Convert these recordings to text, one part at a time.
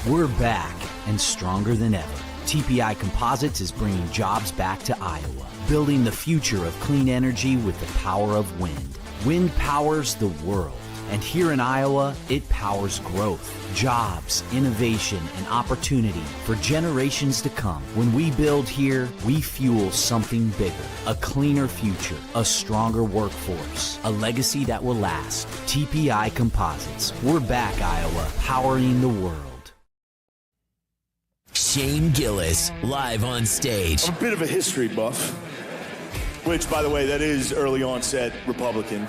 We're back and stronger than ever. TPI Composites is bringing jobs back to Iowa, building the future of clean energy with the power of wind. Wind powers the world, and here in Iowa, it powers growth, jobs, innovation, and opportunity for generations to come. When we build here, we fuel something bigger, a cleaner future, a stronger workforce, a legacy that will last. TPI Composites. We're back, Iowa, powering the world. Shane Gillis, live on stage. I'm a bit of a history buff, which, by the way, that is early onset Republican.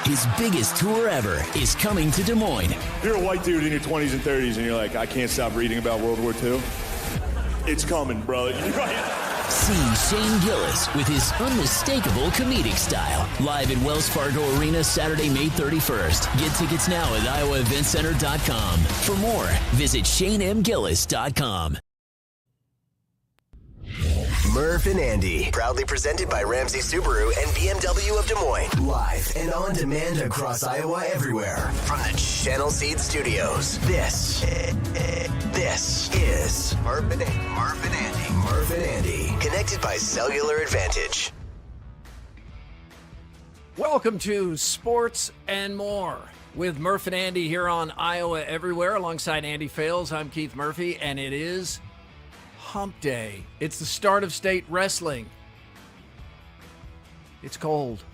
His biggest tour ever is coming to Des Moines. You're a white dude in your 20s and 30s, and you're like, I can't stop reading about World War II. It's coming, bro. You're right. See Shane Gillis with his unmistakable comedic style. Live at Wells Fargo Arena Saturday, May 31st. Get tickets now at iowaeventcenter.com. For more, visit ShaneMGillis.com. Murph and Andy, proudly presented by Ramsey Subaru and BMW of Des Moines. Live and on demand across Iowa everywhere. From the Channel Seed Studios. This is Murph and Andy. Murph and Andy. Connected by Cellular Advantage. Welcome to Sports and More with Murph and Andy here on Iowa Everywhere. Alongside Andy Fales, I'm Keith Murphy, and it is Hump Day. It's the start of state wrestling. It's cold.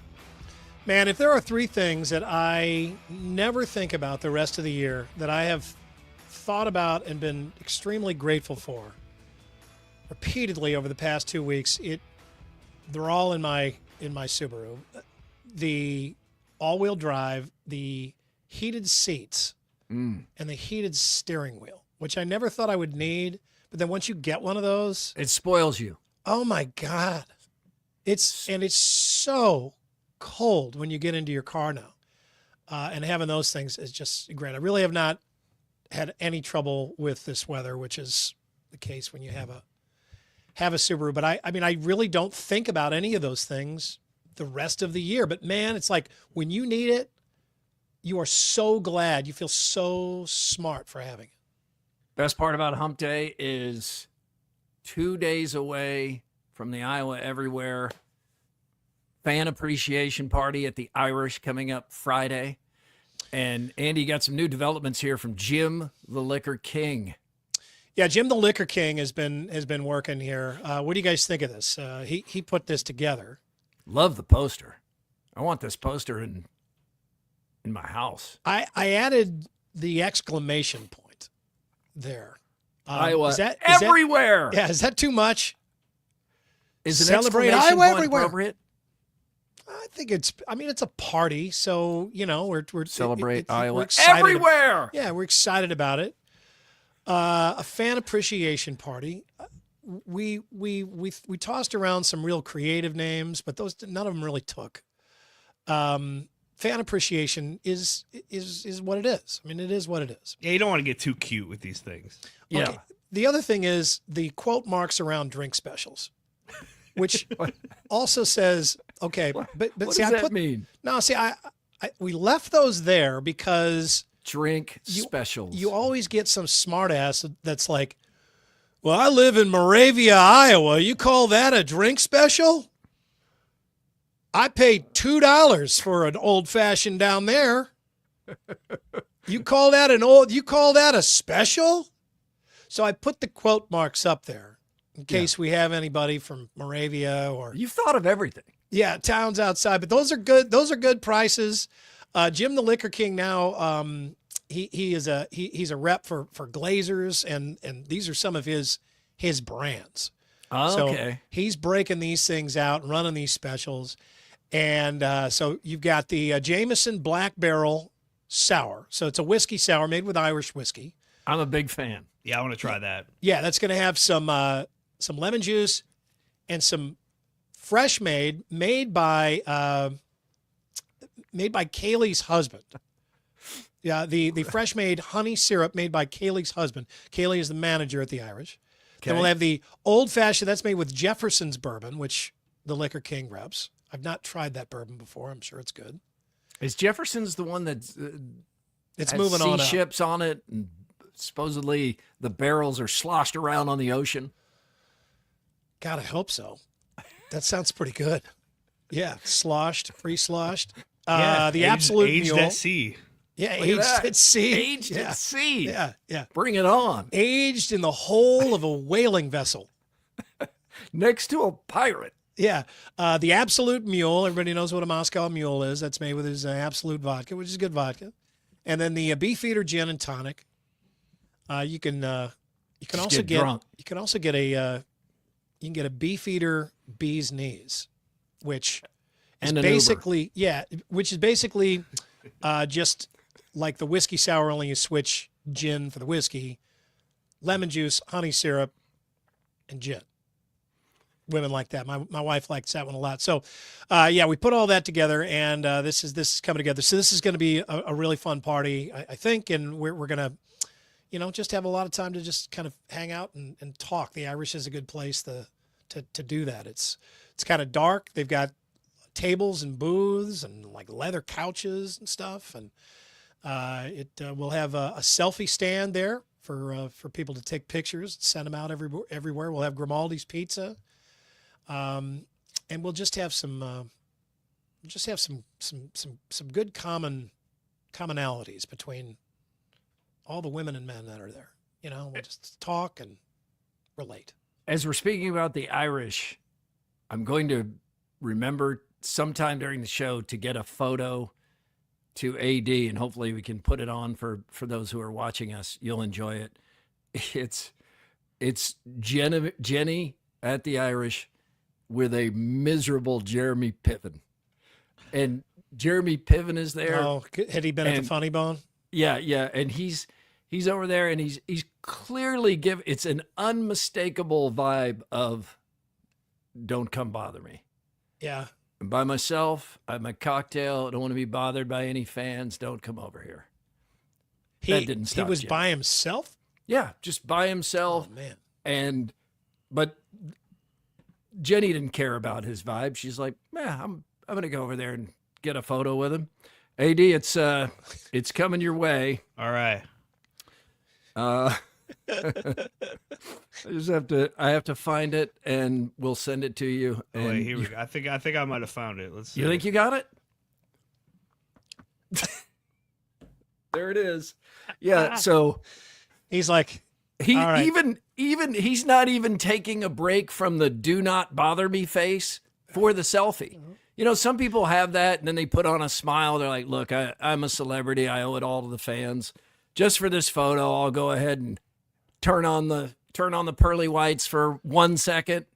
Man, if there are three things that I never think about the rest of the year that I have thought about and been extremely grateful for repeatedly over the past 2 weeks, they're all in my Subaru. The all-wheel drive, the heated seats, and the heated steering wheel, which I never thought I would need. But then once you get one of those, It spoils you. oh my God. It's so cold when you get into your car now. And having those things is just great. I really have not had any trouble with this weather, which is the case when you have a Subaru. But I mean, I really don't think about any of those things the rest of the year. But man, it's like when you need it, you are so glad. You feel so smart for having it. Best part about Hump Day is 2 days away from the Iowa Everywhere fan appreciation party at the Irish coming up Friday. And Andy, got some new developments here from Jim the Liquor King. Yeah, Jim the Liquor King has been working here. What do you guys think of this? He put this together. Love the poster. I want this poster in my house. I added the exclamation point there. Iowa is that everywhere. Is that too much? Is an Celebrate exclamation Iowa point everywhere. appropriate? I think it's a party, so we're Celebrate Iowa we're excited. everywhere. Yeah, we're excited about it. A fan appreciation party. We tossed around some real creative names, but none of them really took. Fan appreciation is what it is. I mean, it is what it is. Yeah, you don't want to get too cute with these things. Yeah. Okay. The other thing is the quote marks around drink specials, which also says, okay, but What see, does I that mean? No, see, we left those there because Drink specials. you always get some smart ass that's like, well, I live in Moravia, Iowa. You call that a drink special? I paid $2 for an old fashioned down there. You call that a special? So I put the quote marks up there in case we have anybody from Moravia or You've thought of everything. towns outside, but those are good. Those are good prices. Jim the Liquor King now, he's a rep for Glazers, and these are some of his brands. Oh, okay. So he's breaking these things out and running these specials. And so you've got the Jameson Black Barrel Sour. So it's a whiskey sour made with Irish whiskey. I'm a big fan. Yeah, I want to try that. Yeah, that's going to have some lemon juice and some fresh made by Kaylee's husband. Yeah, the fresh made honey syrup made by Kaylee's husband. Kaylee is the manager at the Irish. Okay. Then we'll have the old fashioned that's made with Jefferson's bourbon, which the Liquor King reps. I've not tried that bourbon before. I'm sure it's good. Is Jefferson's the one that's It's has moving on sea up. ships on it and supposedly the barrels are sloshed around on the ocean. God, I hope so. That sounds pretty good. Yeah, sloshed, pre-sloshed. The absolute aged mule. at sea. Yeah, Look at aged that. at sea. Aged yeah. at sea. Yeah. Bring it on. Aged in the hull of a whaling vessel. Next to a pirate. Yeah. The Absolute Mule. Everybody knows what a Moscow Mule is. That's made with his Absolute vodka, which is good vodka. And then the Beefeater Gin and Tonic. You can also get drunk. You can also get a Beefeater Bee's Knees, which is And an basically just like the whiskey sour, only you switch gin for the whiskey, lemon juice, honey syrup, and gin. Women like that. My wife likes that one a lot. So, we put all that together, and this is coming together. So this is going to be a really fun party, I think, and we're going to, just have a lot of time to just kind of hang out and talk. The Irish is a good place to do that. It's kind of dark. They've got tables and booths and like leather couches and stuff, and we'll have a selfie stand there for people to take pictures, send them out everywhere. We'll have Grimaldi's Pizza. And we'll just have some good commonalities between all the women and men that are there. We'll just talk and relate. As we're speaking about the Irish, I'm going to remember sometime during the show to get a photo to AD, and hopefully we can put it on for those who are watching us. You'll enjoy it. It's Jenny at the Irish with a miserable Jeremy Piven. And Jeremy Piven is there. Oh, had he been at the Funny Bone? Yeah. And he's over there, and he's clearly it's an unmistakable vibe of don't come bother me. Yeah. I'm by myself. I have my cocktail. I don't want to be bothered by any fans. Don't come over here. That didn't stop He was Jenny. by himself? Yeah, just by himself. Oh, man. But Jenny didn't care about his vibe. She's like, I'm going to go over there and get a photo with him. AD, it's coming your way. All right. I have to find it, and we'll send it to you. Oh, wait, here we go. I think I might have found it. Let's see. You think you got it? There it is. Yeah. So he's like, he all right. even he's not even taking a break from the "do not bother me" face for the selfie. Some people have that, and then they put on a smile. They're like, "Look, I'm a celebrity. I owe it all to the fans. Just for this photo, I'll go ahead and turn on the pearly whites for 1 second."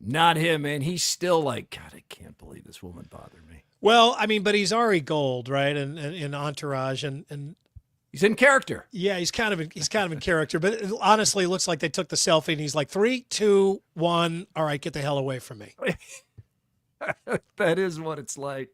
Not him, man. He's still like, God, I can't believe this woman bothered me. Well, I mean, but he's Ari Gold, right? And in Entourage, and he's in character. Yeah, he's kind of in character. But it honestly looks like they took the selfie, and he's like, 3, 2, 1. All right, get the hell away from me. That is what it's like.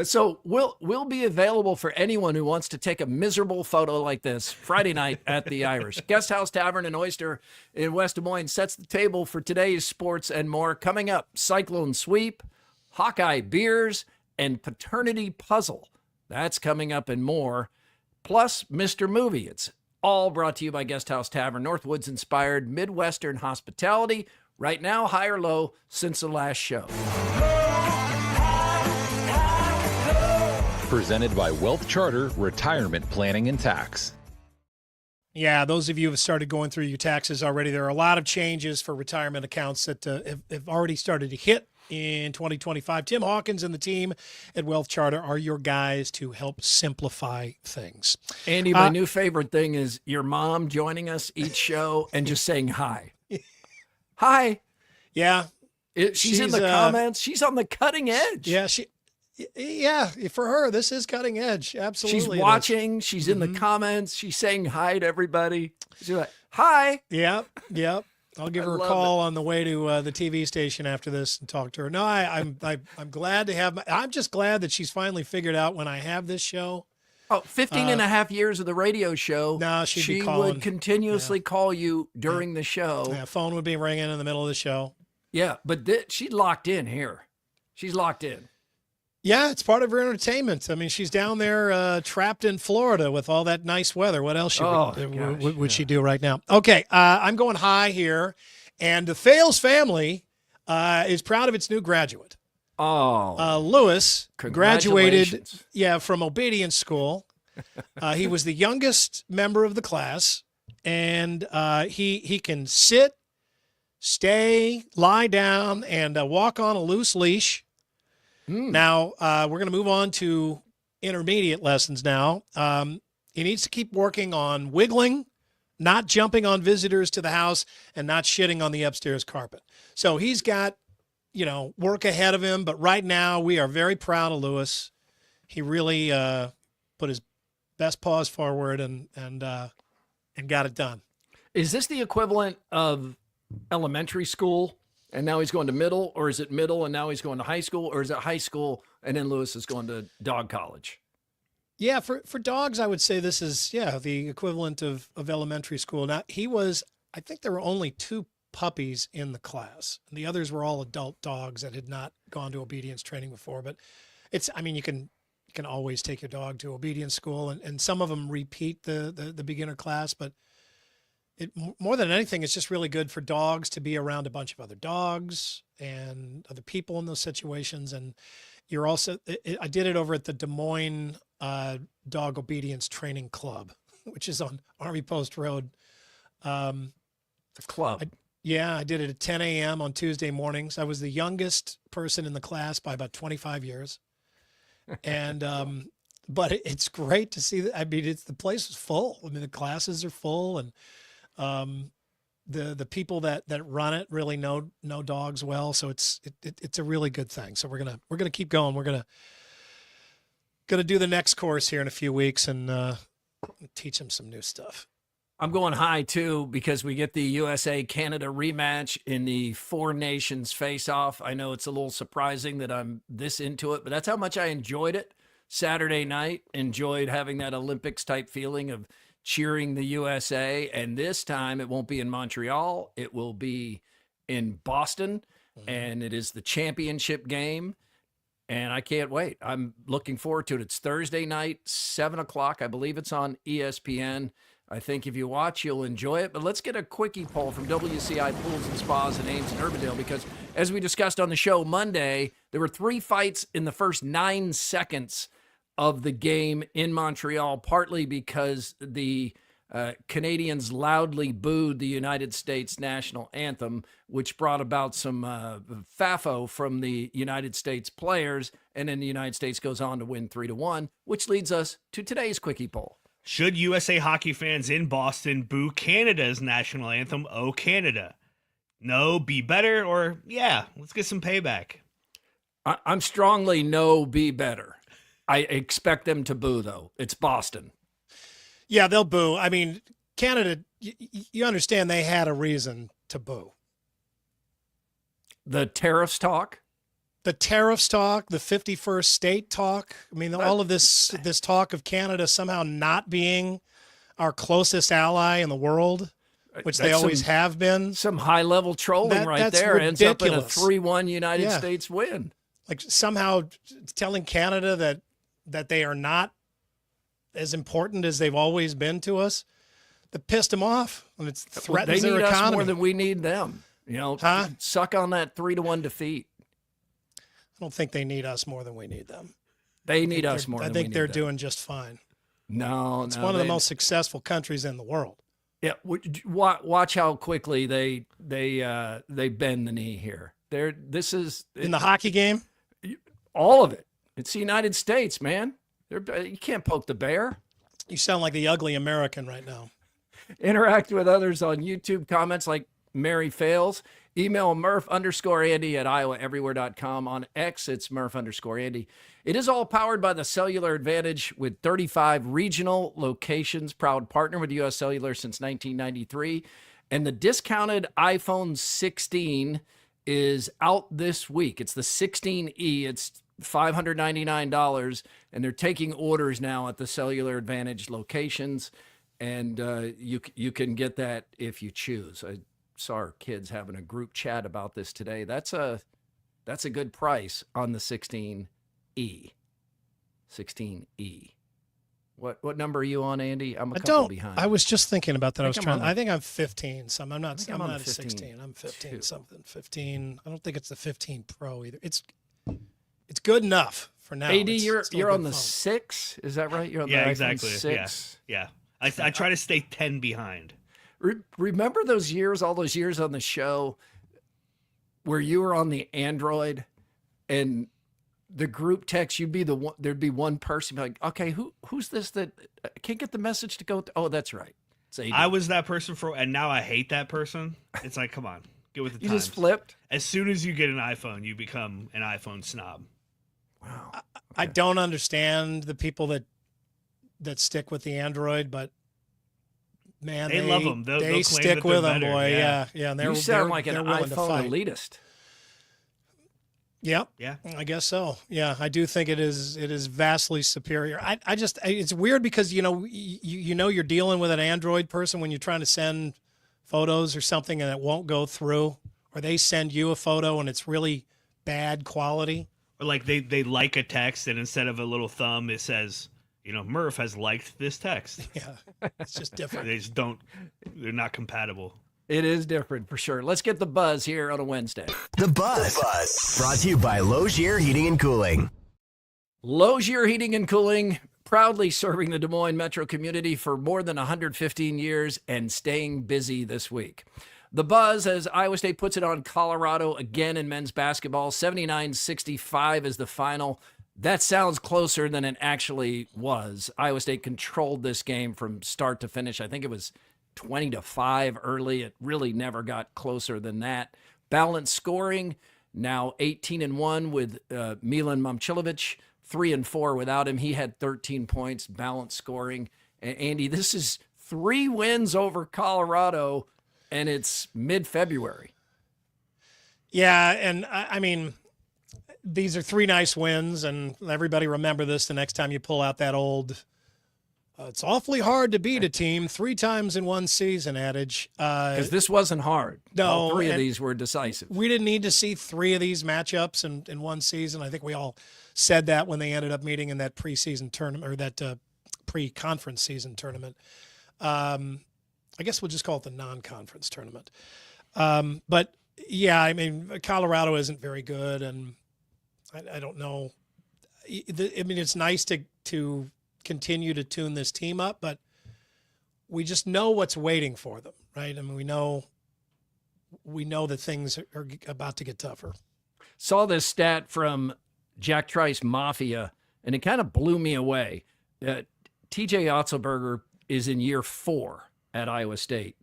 So we'll be available for anyone who wants to take a miserable photo like this Friday night at the Irish. Guest House Tavern and Oyster in West Des Moines sets the table for today's sports and more. Coming up, Cyclone Sweep, Hawkeye Beers, and Paternity Puzzle. That's coming up and more. Plus, Mr. Movie. It's all brought to you by Guest House Tavern, Northwoods-inspired Midwestern hospitality. Right now, high or low since the last show. Presented by Wealth Charter Retirement Planning and Tax. Yeah, those of you who have started going through your taxes already, there are a lot of changes for retirement accounts that have already started to hit in 2025. Tim Hawkins and the team at Wealth Charter are your guys to help simplify things. Andy, my new favorite thing is your mom joining us each show and just saying hi. Hi. Yeah. She's in the comments. She's on the cutting edge. Yeah, for her, this is cutting edge. Absolutely. She's watching. She's in the comments. She's saying hi to everybody. She's like, hi. Yep. I'll give her a call on the way to the TV station after this and talk to her. No, I'm glad to have. I'm just glad that she's finally figured out when I have this show. 15 and a half years of the radio show. No, she would continuously call you during the show. Yeah, phone would be ringing in the middle of the show. Yeah, but she's locked in here. She's locked in. Yeah, it's part of her entertainment. I mean, she's down there trapped in Florida with all that nice weather. What else would she do right now? Okay, I'm going high here. And the Fales family is proud of its new graduate. Lewis graduated from obedience school. He was the youngest member of the class, and he can sit, stay, lie down, and walk on a loose leash. Now, we're going to move on to intermediate lessons now. He needs to keep working on wiggling, not jumping on visitors to the house, and not shitting on the upstairs carpet. So he's got, work ahead of him. But right now, we are very proud of Lewis. He really put his best paws forward and got it done. Is this the equivalent of elementary school? And now he's going to middle, or is it middle and now he's going to high school, or is it high school and then Lewis is going to dog college? Yeah, for dogs, I would say this is, the equivalent of elementary school. Now, I think there were only 2 puppies in the class. And the others were all adult dogs that had not gone to obedience training before. But you can always take your dog to obedience school, and some of them repeat the beginner class, but more than anything, it's just really good for dogs to be around a bunch of other dogs and other people in those situations. And you're also, I did it over at the Des Moines Dog Obedience Training Club, which is on Army Post Road. The club. I did it at 10 a.m. on Tuesday mornings. I was the youngest person in the class by about 25 years. And, but it's great to see that. I mean, the place is full. I mean, the classes are full, and the people that run it really know dogs well. So it's a really good thing. So we're gonna keep going. We're gonna do the next course here in a few weeks and teach them some new stuff. I'm going high too, because we get the USA-Canada rematch in the 4 nations face-off. I know it's a little surprising that I'm this into it, but that's how much I enjoyed it Saturday night. Enjoyed having that Olympics type feeling of cheering the USA. And this time it won't be in Montreal. It will be in Boston. And it is the championship game. And I can't wait. I'm looking forward to it. It's Thursday night, 7 o'clock. I believe it's on ESPN. I think if you watch, you'll enjoy it. But let's get a quickie poll from WCI Pools and Spas in Ames and Urbandale, because as we discussed on the show Monday, there were 3 fights in the first 9 seconds of the game in Montreal, partly because the Canadians loudly booed the United States national anthem, which brought about some FAFO from the United States players, and then the United States goes on to win 3-1, which leads us to today's quickie poll. Should USA hockey fans in Boston boo Canada's national anthem, "Oh Canada"? No, be better, or yeah, let's get some payback? I'm strongly no, be better. I expect them to boo, though. It's Boston. Yeah, they'll boo. I mean, Canada, you understand they had a reason to boo. The tariffs talk? The tariffs talk, the 51st state talk. I mean, all of this talk of Canada somehow not being our closest ally in the world, which they always have been. Some high-level trolling right there. Ridiculous. Ends up in a 3-1 United States win. Like somehow telling Canada that they are not as important as they've always been to us, that pissed them off. And it threatens their economy. They need us more than we need them. Suck on that 3-1 defeat. I don't think they need us more than we need them. They need us more than we need them. I think they're doing just fine. No. It's one of the most successful countries in the world. Yeah, watch how quickly they bend the knee here. This is in the hockey game. All of it. It's the United States, man. You can't poke the bear. You sound like the ugly American right now. Interact with others on YouTube comments like Mary Fales. Email Murph_Andy at iowaeverywhere.com. On X, it's Murph_Andy. It is all powered by the Cellular Advantage with 35 regional locations. Proud partner with U.S. Cellular since 1993. And the discounted iPhone 16 is out this week. It's the 16E. It's $599, and they're taking orders now at the Cellular Advantage locations. And you can get that if you choose. I saw our kids having a group chat about this today. That's a good price on the 16 16E. What number are you on, Andy? I'm a I couple don't. behind. I was just thinking about that. I think I'm 15. So I'm not. think I'm I'm on not the at 16. I'm 15 something. 15. I don't think it's the 15 Pro either. It's good enough for now. AD, It's still you're a on good the phone. 6. Is that right? You're on Yeah, the exactly. iPhone 6. Yeah. I try to stay 10 behind. Remember those years, all those years on the show where you were on the Android and the group text, you'd be the one, there'd be one person be like, okay, who's this that can't get the message to go? Oh, that's right. It's AD. I was that person and now I hate that person. It's like, come on, get with the You times. just flipped? As soon as you get an iPhone, you become an iPhone snob. Wow. I don't understand the people that stick with the Android, but man, They love 'em. They'll They claim stick that they're with them, better. boy. Yeah. Yeah. And You sound like an they're willing to iPhone fight. elitist. Yep. Yeah. I guess so. Yeah, I do think it is vastly superior. It's weird because you know you're dealing with an Android person when you're trying to send photos or something and it won't go through, or they send you a photo and it's really bad quality. Or like they like a text and instead of a little thumb, it says, Murph has liked this text. Yeah. It's just different. They just they're not compatible. It is different for sure. Let's get the buzz here on a Wednesday. The Buzz. Brought to you by Logier Heating and Cooling. Logier Heating and Cooling, proudly serving the Des Moines metro community for more than 115 years and staying busy this week. The Buzz, as Iowa State puts it on Colorado again in men's basketball, 79-65 is the final. That sounds closer than it actually was. Iowa State controlled this game from start to finish. I think it was 20-5 early. It really never got closer than that. Balanced scoring, now 18-1 with Milan Momcilovic, 3-4 without him. He had 13 points, balanced scoring. And Andy, this is 3 wins over Colorado, and it's mid-February. Yeah, and I mean, these are 3 nice wins, and everybody remember this the next time you pull out that old it's awfully hard to beat a team 3 times in one season adage. Because this wasn't hard. No, All 3 of and these were decisive. we didn't need to see 3 of these matchups in one season. I think we all said that when they ended up meeting in that preseason tournament or that pre-conference season tournament. I guess we'll just call it the non-conference tournament. But yeah, I mean, Colorado isn't very good, and I don't know. I mean, it's nice to continue to tune this team up, but we just know what's waiting for them, right? I mean, we know that things are about to get tougher. Saw this stat from Jack Trice Mafia, and it kind of blew me away. TJ Oztelberger is in year 4 at Iowa State.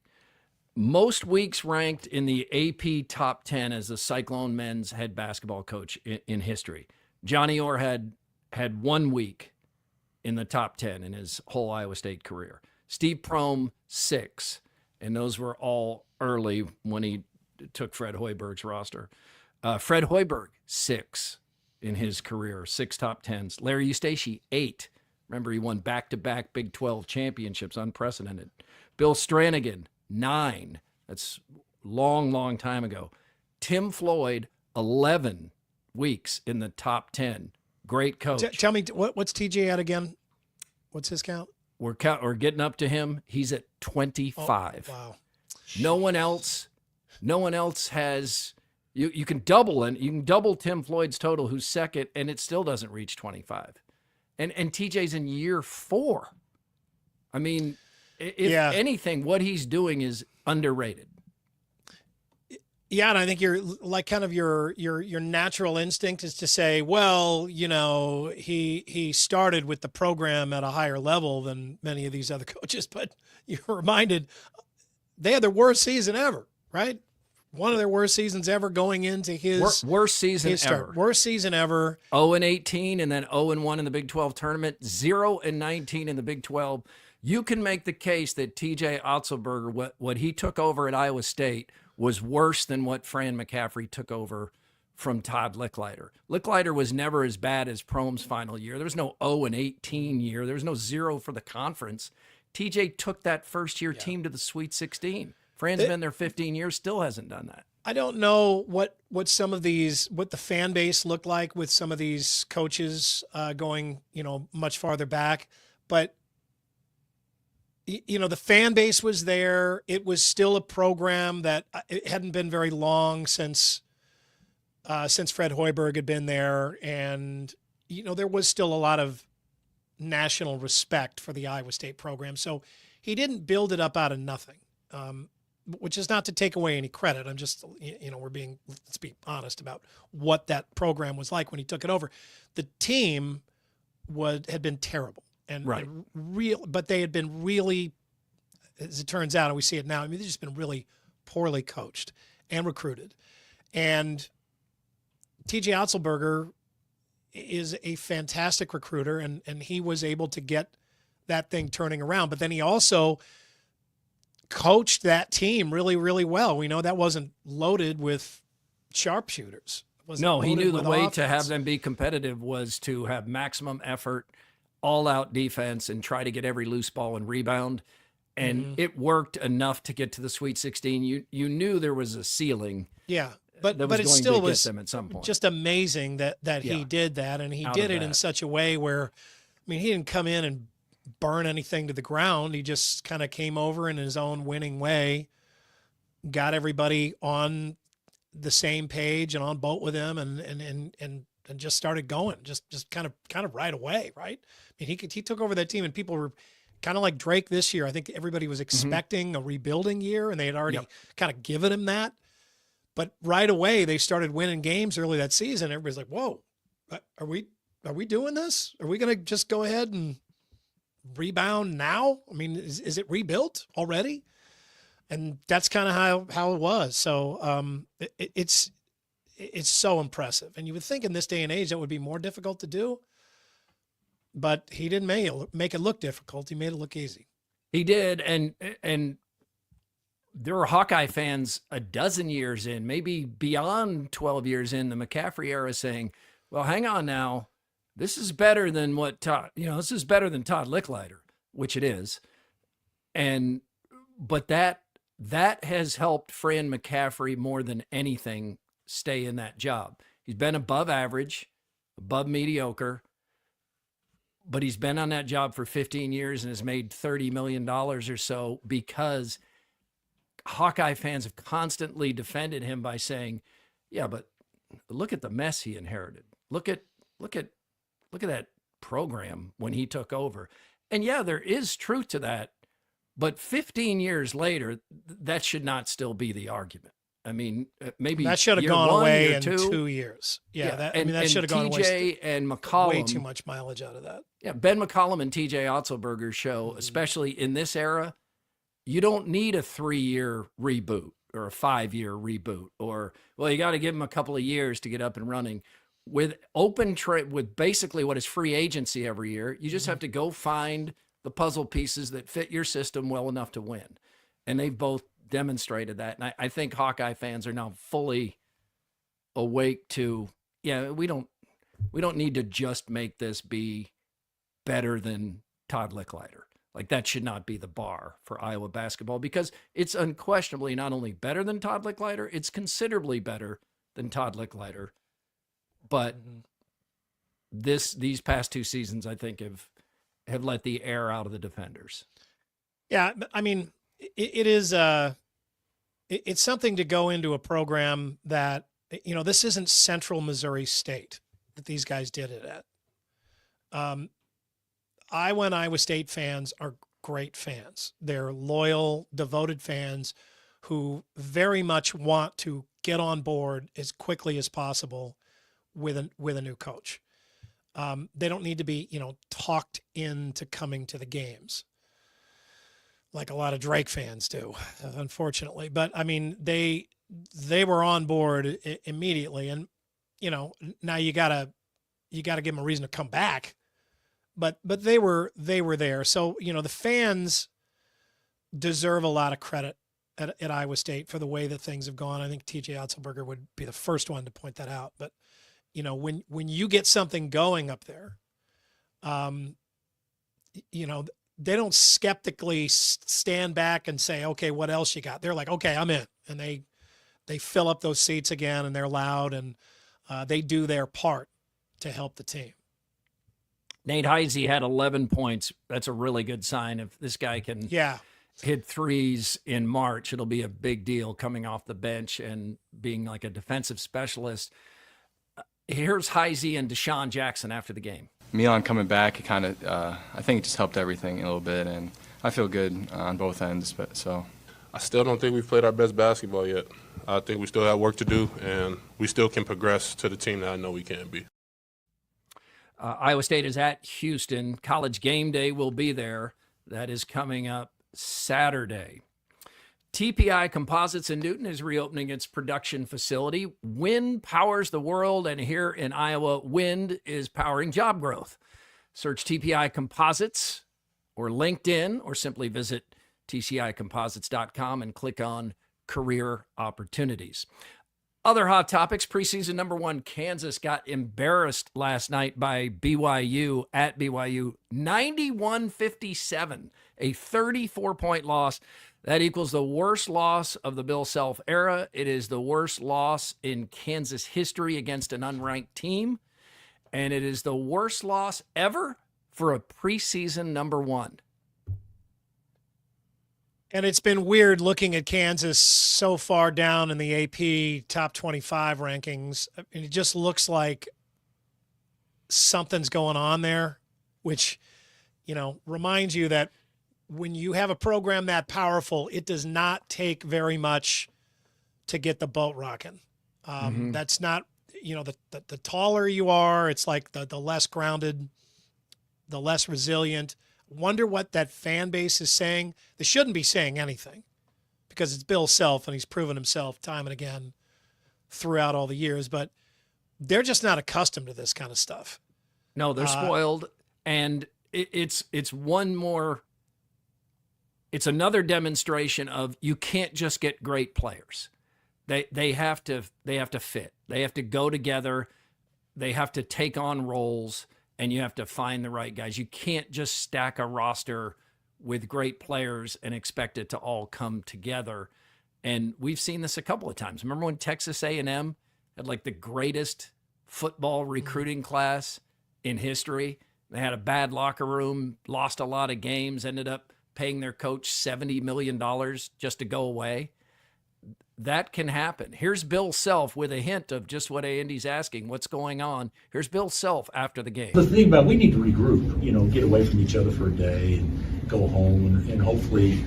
Most weeks ranked in the AP top 10 as the Cyclone men's head basketball coach in history. Johnny Orr had 1 week in the top 10 in his whole Iowa State career. Steve Prohm, 6, and those were all early when he took Fred Hoiberg's roster. Fred Hoiberg, 6 in his career, 6 top 10s. Larry Eustace, 8. Remember, he won back-to-back Big 12 championships, unprecedented. Bill Stranigan, 9. That's long, long time ago. Tim Floyd, 11 weeks in the top 10. Great coach. Tell me, what's TJ at again? What's his count? We're getting up to him. He's at 25. Oh, wow. No one else has. You can double and you can double Tim Floyd's total, who's second, and it still doesn't reach 25. And TJ's in year 4. I mean, if anything, what he's doing is underrated. Yeah, and I think you're like kind of your natural instinct is to say, well, he started with the program at a higher level than many of these other coaches, but you're reminded they had their worst season ever, right? One of their worst seasons ever going into his worst season ever. Worst season ever. 0-18 and then 0-1 in the Big 12 tournament, 0-19 in the Big 12. You can make the case that TJ Oztelberger, what he took over at Iowa State, was worse than what Fran McCaffrey took over from Todd Licklider. Licklider was never as bad as Prohm's final year. There was no 0-18 year. There was no 0 for the conference. TJ took that first-year team to the Sweet 16. Fran's been there 15 years, still hasn't done that. I don't know what the fan base looked like with some of these coaches going, much farther back, but the fan base was there. It was still a program that it hadn't been very long since Fred Hoiberg had been there, and there was still a lot of national respect for the Iowa State program. So he didn't build it up out of nothing. Which is not to take away any credit. I'm just, let's be honest about what that program was like when he took it over. The team had been terrible and right. But they had been really, as it turns out, and we see it now, they've just been really poorly coached and recruited. And TJ Oztelberger is a fantastic recruiter, and he was able to get that thing turning around. But then he also coached that team really, really well. We know that wasn't loaded with sharpshooters. No, he knew the way to have them be competitive was to have maximum effort, all-out defense, and try to get every loose ball and rebound. And it worked enough to get to the Sweet 16. You knew there was a ceiling. Yeah, but it still was them at some point. Just amazing that he did that, and he did it in such a way where, he didn't come in and burn anything to the ground. He just kind of came over in his own winning way, got everybody on the same page and on boat with him, and just started going, just kind of right away, right? He took over that team, and people were kind of like Drake this year. I think everybody was expecting a rebuilding year, and they had already kind of given him that. But right away, they started winning games early that season. Everybody's like, "Whoa, are we doing this? Are we going to just go ahead and rebound now? Is it rebuilt already?" And that's kind of how it was. So it's so impressive. And you would think in this day and age that would be more difficult to do, but he didn't make it look difficult. He made it look easy. He did, and there were Hawkeye fans a dozen years in, maybe beyond 12 years in the McCaffrey era, saying, "Well, hang on now. This is better than this is better than Todd Licklider," which it is. But that has helped Fran McCaffrey more than anything stay in that job. He's been above average, above mediocre, but he's been on that job for 15 years and has made $30 million or so because Hawkeye fans have constantly defended him by saying, "Yeah, but look at the mess he inherited. Look at that program when he took over." And yeah, there is truth to that. But 15 years later, that should not still be the argument. Maybe that should have gone away in 2 years. Yeah, that should have gone away. TJ and McCollum, way too much mileage out of that. Yeah, Ben McCollum and TJ Oztelberger show, especially in this era, you don't need a 3-year reboot or a 5-year reboot, or, well, you got to give them a couple of years to get up and running. With with basically what is free agency every year, you just have to go find the puzzle pieces that fit your system well enough to win. And they've both demonstrated that. And I think Hawkeye fans are now fully awake to, we don't need to just make this be better than Todd Licklider. Like, that should not be the bar for Iowa basketball, because it's unquestionably not only better than Todd Licklider, it's considerably better than Todd Licklider. But these past 2 seasons, I think, have let the air out of the defenders. Yeah, it is it's something to go into a program that, this isn't Central Missouri State that these guys did it at. Iowa and Iowa State fans are great fans. They're loyal, devoted fans who very much want to get on board as quickly as possible with a new coach. They don't need to be, talked into coming to the games like a lot of Drake fans do, unfortunately. But they were on board immediately, and now you gotta give them a reason to come back. But they were there, so the fans deserve a lot of credit at Iowa State for the way that things have gone. I think TJ Oztelberger would be the first one to point that out, but. When you get something going up there, they don't skeptically stand back and say, "Okay, what else you got?" They're like, "Okay, I'm in," and they they fill up those seats again, and they're loud, and they do their part to help the team. Nate Heisey had 11 points. That's a really good sign. If this guy can hit threes in March, it'll be a big deal coming off the bench and being like a defensive specialist. Here's Heisey and Deshaun Jackson after the game. Milan coming back, it kind of, I think it just helped everything a little bit, and I feel good on both ends. But so, I still don't think we've played our best basketball yet. I think we still have work to do, and we still can progress to the team that I know we can be. Iowa State is at Houston. College Game Day will be there. That is coming up Saturday. TPI Composites in Newton is reopening its production facility. Wind powers the world, and here in Iowa, wind is powering job growth. Search TPI Composites or LinkedIn, or simply visit tcicomposites.com and click on Career Opportunities. Other hot topics, preseason number 1, Kansas got embarrassed last night by BYU at BYU, 91-57, a 34-point loss. That equals the worst loss of the Bill Self era. It is the worst loss in Kansas history against an unranked team, and it is the worst loss ever for a preseason number 1. And it's been weird looking at Kansas so far down in the AP top 25 rankings. I mean, it just looks like something's going on there, which, reminds you that when you have a program that powerful, it does not take very much to get the boat rocking. That's not, the taller you are, it's like the less grounded, the less resilient. Wonder what that fan base is saying. They shouldn't be saying anything because it's Bill Self, and he's proven himself time and again throughout all the years, but they're just not accustomed to this kind of stuff. No, they're spoiled, and it's one more. It's another demonstration of you can't just get great players. They have to fit. They have to go together. They have to take on roles, and you have to find the right guys. You can't just stack a roster with great players and expect it to all come together. And we've seen this a couple of times. Remember when Texas A&M had like the greatest football recruiting class in history? They had a bad locker room, lost a lot of games, ended up paying their coach $70 million just to go away. That can happen. Here's Bill Self with a hint of just what Andy's asking. What's going on? Here's Bill Self after the game. The thing about, we need to regroup, get away from each other for a day and go home and hopefully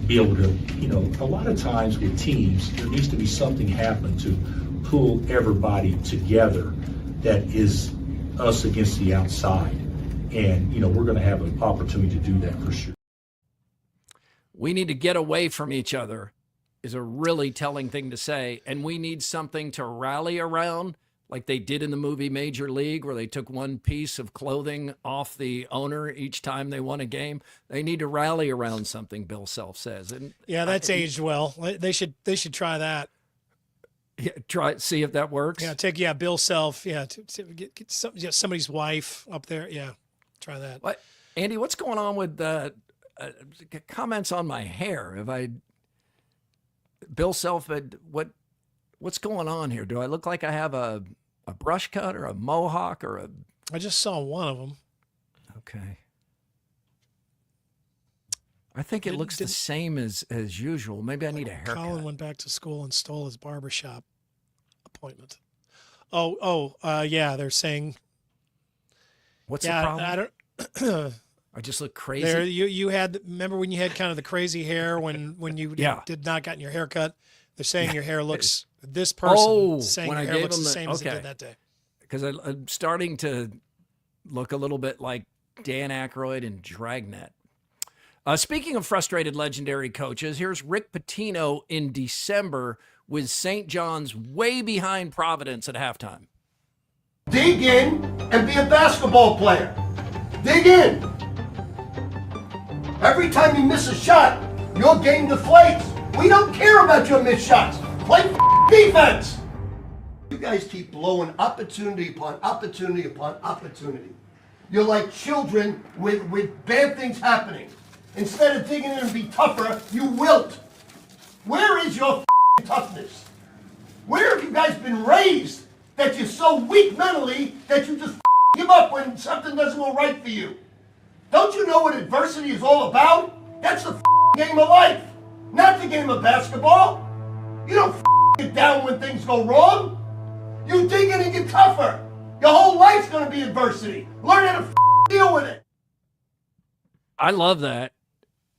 be able to, a lot of times with teams, there needs to be something happen to pull everybody together that is us against the outside. And, we're going to have an opportunity to do that for sure. We need to get away from each other is a really telling thing to say. And we need something to rally around, like they did in the movie Major League, where they took one piece of clothing off the owner each time they won a game. They need to rally around something, Bill Self says. And yeah, that's aged well. They should try that. Yeah, see if that works. Yeah, Bill Self. Yeah, to get somebody's wife up there. Yeah, try that. What, Andy? What's going on with comments on my hair? Bill Self, what's going on here? Do I look like I have a brush cut or a mohawk or a? I just saw one of them. Okay. I think it looks the same as usual. Maybe I need a haircut. Colin went back to school and stole his barbershop appointment. Yeah, they're saying. What's the problem? I don't. I just look crazy. There, you had. Remember when you had kind of the crazy hair when you did not gotten your haircut? They're saying your hair looks. This person saying your hair looks the same as it did that day. Because I'm starting to look a little bit like Dan Aykroyd and Dragnet. Speaking of frustrated legendary coaches, here's Rick Pitino in December with St. John's way behind Providence at halftime. Dig in and be a basketball player. Dig in. Every time you miss a shot, your game deflates. We don't care about your missed shots. Play defense. You guys keep blowing opportunity upon opportunity upon opportunity. You're like children with bad things happening. Instead of digging in and be tougher, you wilt. Where is your toughness? Where have you guys been raised that you're so weak mentally that you just give up when something doesn't go right for you? Don't you know what adversity is all about? That's the game of life, not the game of basketball. You don't get down when things go wrong. You dig in and get tougher. Your whole life's going to be adversity. Learn how to deal with it. I love that.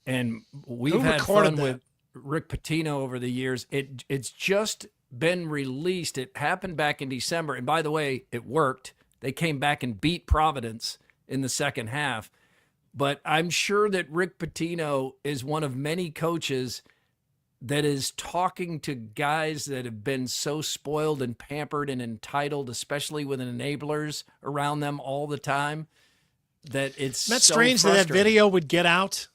And we've had fun that? with Rick Pitino over the years. It's just been released. It happened back in December. And by the way, it worked. They came back and beat Providence in the second half. But I'm sure that Rick Pitino is one of many coaches that is talking to guys that have been so spoiled and pampered and entitled, especially with enablers around them all the time, that it's Isn't that so strange that frustrating. video would get out?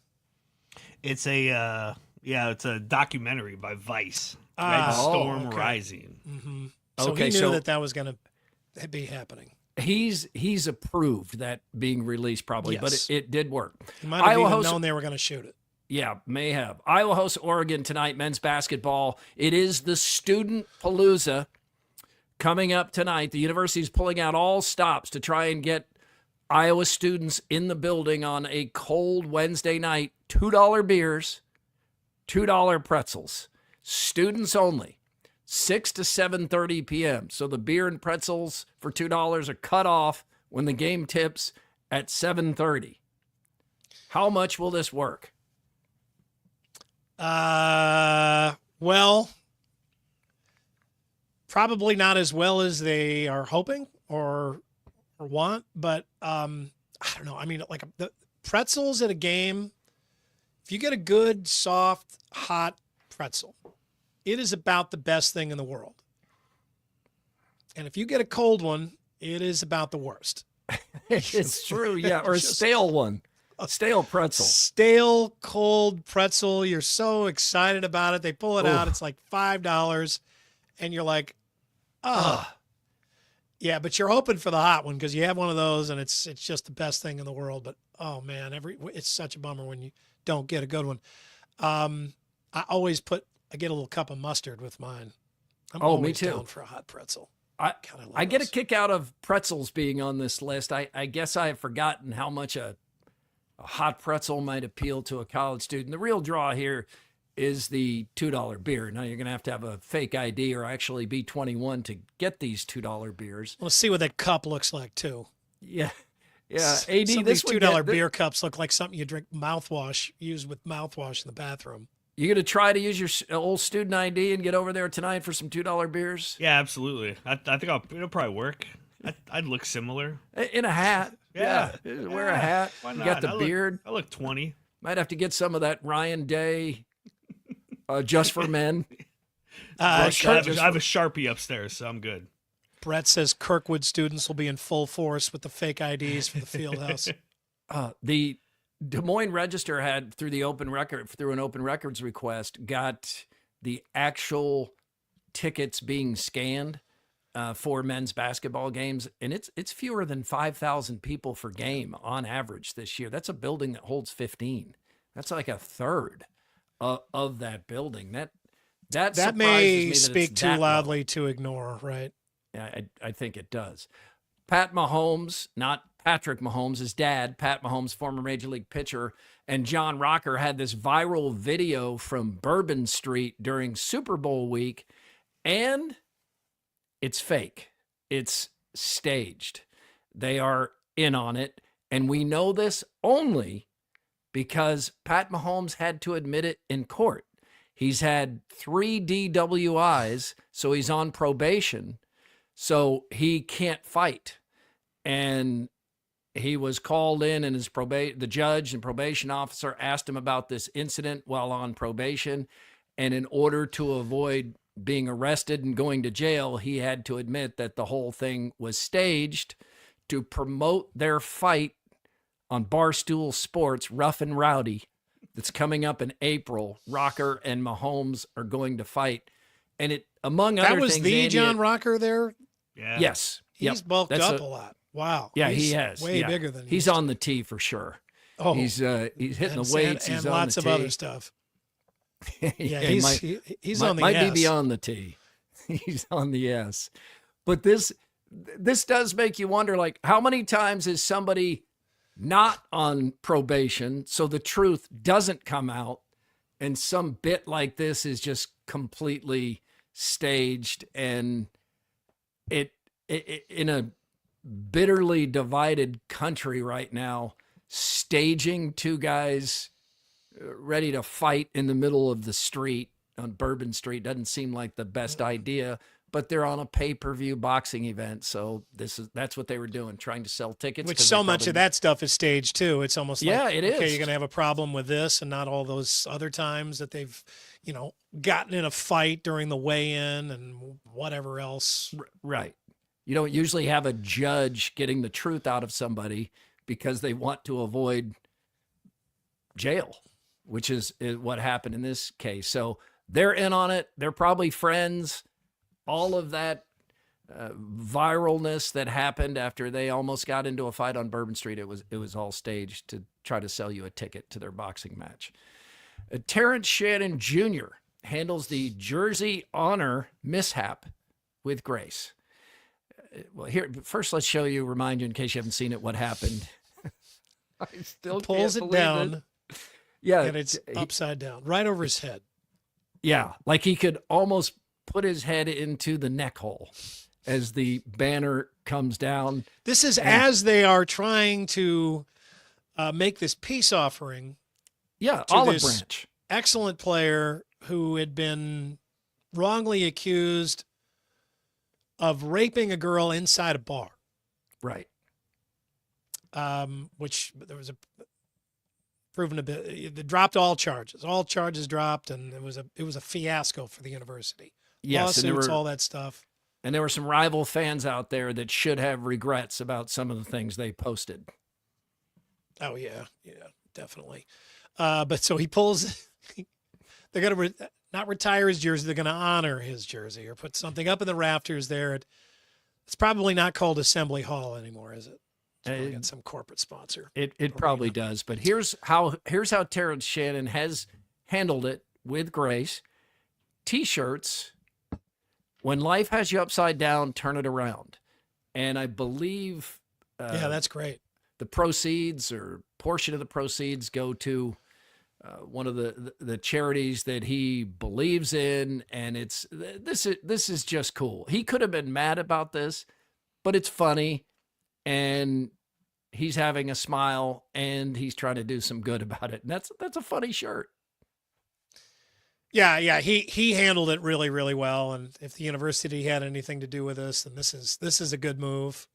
It's a it's a documentary by Vice. Red Storm Rising. Mm-hmm. So Okay, he knew so- that was going to be happening. He's approved that being released probably, but Yes. it did work. He might have Iowa even hosts- known they were going to shoot it. Yeah, may have. Iowa hosts Oregon tonight, men's basketball. It is the Student Palooza coming up tonight. The university's pulling out all stops to try and get Iowa students in the building on a cold Wednesday night. $2 beers, $2 pretzels. Students only. 6 to 7:30 p.m. So the beer and pretzels for $2 are cut off when the game tips at 7:30. How much will this work? Well, probably not as well as they are hoping or want, but I don't know. I mean, like the pretzels at a game, if you get a good, soft, hot pretzel, it is about the best thing in the world. And if you get a cold one, it is about the worst. It's true, yeah, or a stale one. A stale pretzel. Stale, cold pretzel. You're so excited about it. They pull it out. It's like $5. And you're like, yeah, but you're hoping for the hot one because you have one of those and it's just the best thing in the world. But, oh, man, it's such a bummer when you don't get a good one. I get a little cup of mustard with mine. I'm me always too. down for a hot pretzel. I get a kick out of pretzels being on this list. I guess I have forgotten how much a hot pretzel might appeal to a college student. The real draw here is the $2 beer. Now you're going to have a fake ID or actually be 21 to get these $2 beers. Let's see what that cup looks like, too. Yeah. Yeah. Some AD, of this these $2 beer cups look like something you drink use with mouthwash in the bathroom. You going to try to use your old student ID and get over there tonight for some $2 beers? Yeah, absolutely. I think it'll probably work. I'd look similar. In a hat. Yeah. Wear a hat. Why You not? got the beard. I look 20. Might have to get some of that Ryan Day just for men. I have a Sharpie upstairs, so I'm good. Brett says Kirkwood students will be in full force with the fake IDs for the field house. The Des Moines Register had through an open records request got the actual tickets being scanned for men's basketball games, and it's fewer than 5,000 people per game on average this year. That's a building that holds 15. That's like a third of that building. That may me speak too loudly to ignore, right? Yeah, I think it does. Pat Mahomes, not Patrick Mahomes, his dad, Pat Mahomes, former Major League pitcher, and John Rocker had this viral video from Bourbon Street during Super Bowl week, and it's fake. It's staged. They are in on it, and we know this only because Pat Mahomes had to admit it in court. He's had 3 DWIs, so he's on probation, so he can't fight. And he was called in, and the judge and probation officer asked him about this incident while on probation. And in order to avoid being arrested and going to jail, he had to admit that the whole thing was staged to promote their fight on Barstool Sports, Rough and Rowdy, that's coming up in April. Rocker and Mahomes are going to fight. And it, among other things, that was the John Rocker there? Yeah. Yes. He's bulked up a lot. Wow. Yeah, he has. Way bigger than he's on the tee for sure. Oh, he's hitting the weights. And he's on lots the of tee. other stuff. Yeah, he's might, on the might S. be beyond the T. He's on the S. But this does make you wonder, like, how many times is somebody not on probation, so the truth doesn't come out, and some bit like this is just completely staged, and it in a bitterly divided country right now, staging two guys ready to fight in the middle of the street on Bourbon Street doesn't seem like the best idea, but they're on a pay-per-view boxing event. So that's what they were doing, trying to sell tickets. Which so much of that stuff is staged too. It's almost like, it is. Okay, you're going to have a problem with this and not all those other times that they've, gotten in a fight during the weigh-in and whatever else. Right. You don't usually have a judge getting the truth out of somebody because they want to avoid jail, which is what happened in this case. So they're in on it. They're probably friends. All of that viralness that happened after they almost got into a fight on Bourbon Street, it was all staged to try to sell you a ticket to their boxing match. Terrence Shannon Jr. handles the Jersey Honor mishap with grace. Well, here first, let's remind you in case you haven't seen it, what happened. I still pulls can't it believe down. it. Yeah, and it's upside down, right over his head. Yeah, like he could almost put his head into the neck hole as the banner comes down. This is as they are trying to make this peace offering. Yeah, to olive this branch. Excellent player who had been wrongly accused of raping a girl inside a bar. Right. Which there was a proven to be, they dropped all charges. All charges dropped, and it was a fiasco for the university. Yes, lawsuits, all that stuff. And there were some rival fans out there that should have regrets about some of the things they posted. Oh yeah, definitely. But so he pulls. They're going to not retire his jersey. They're going to honor his jersey or put something up in the rafters there. It's probably not called Assembly Hall anymore, is it? It's probably got some corporate sponsor. It probably does. But here's how Terrence Shannon has handled it with grace. T-shirts. When life has you upside down, turn it around. And I believe yeah, that's great. The proceeds or portion of the proceeds go to one of the charities that he believes in, and this is just cool. He could have been mad about this, but it's funny, and he's having a smile, and he's trying to do some good about it. And that's a funny shirt. Yeah, he handled it really, really well. And if the university had anything to do with this, then this is a good move.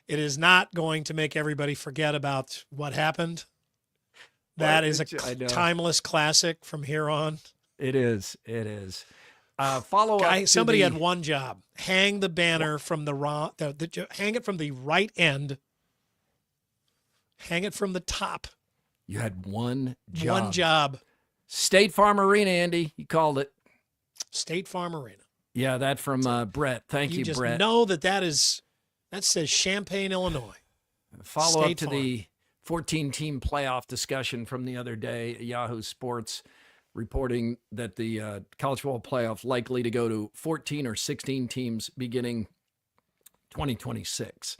It is not going to make everybody forget about what happened. That is a timeless classic from here on. It is. Follow up. Somebody had one job: hang the banner from hang it from the right end. Hang it from the top. You had one job. One job. State Farm Arena, Andy. You called it. State Farm Arena. Yeah, that from Brett. Thank you, just Brett. Know that says Champaign, Illinois. Follow State up to Farm. the 14-team playoff discussion from the other day. Yahoo Sports reporting that the college football playoff likely to go to 14 or 16 teams beginning 2026.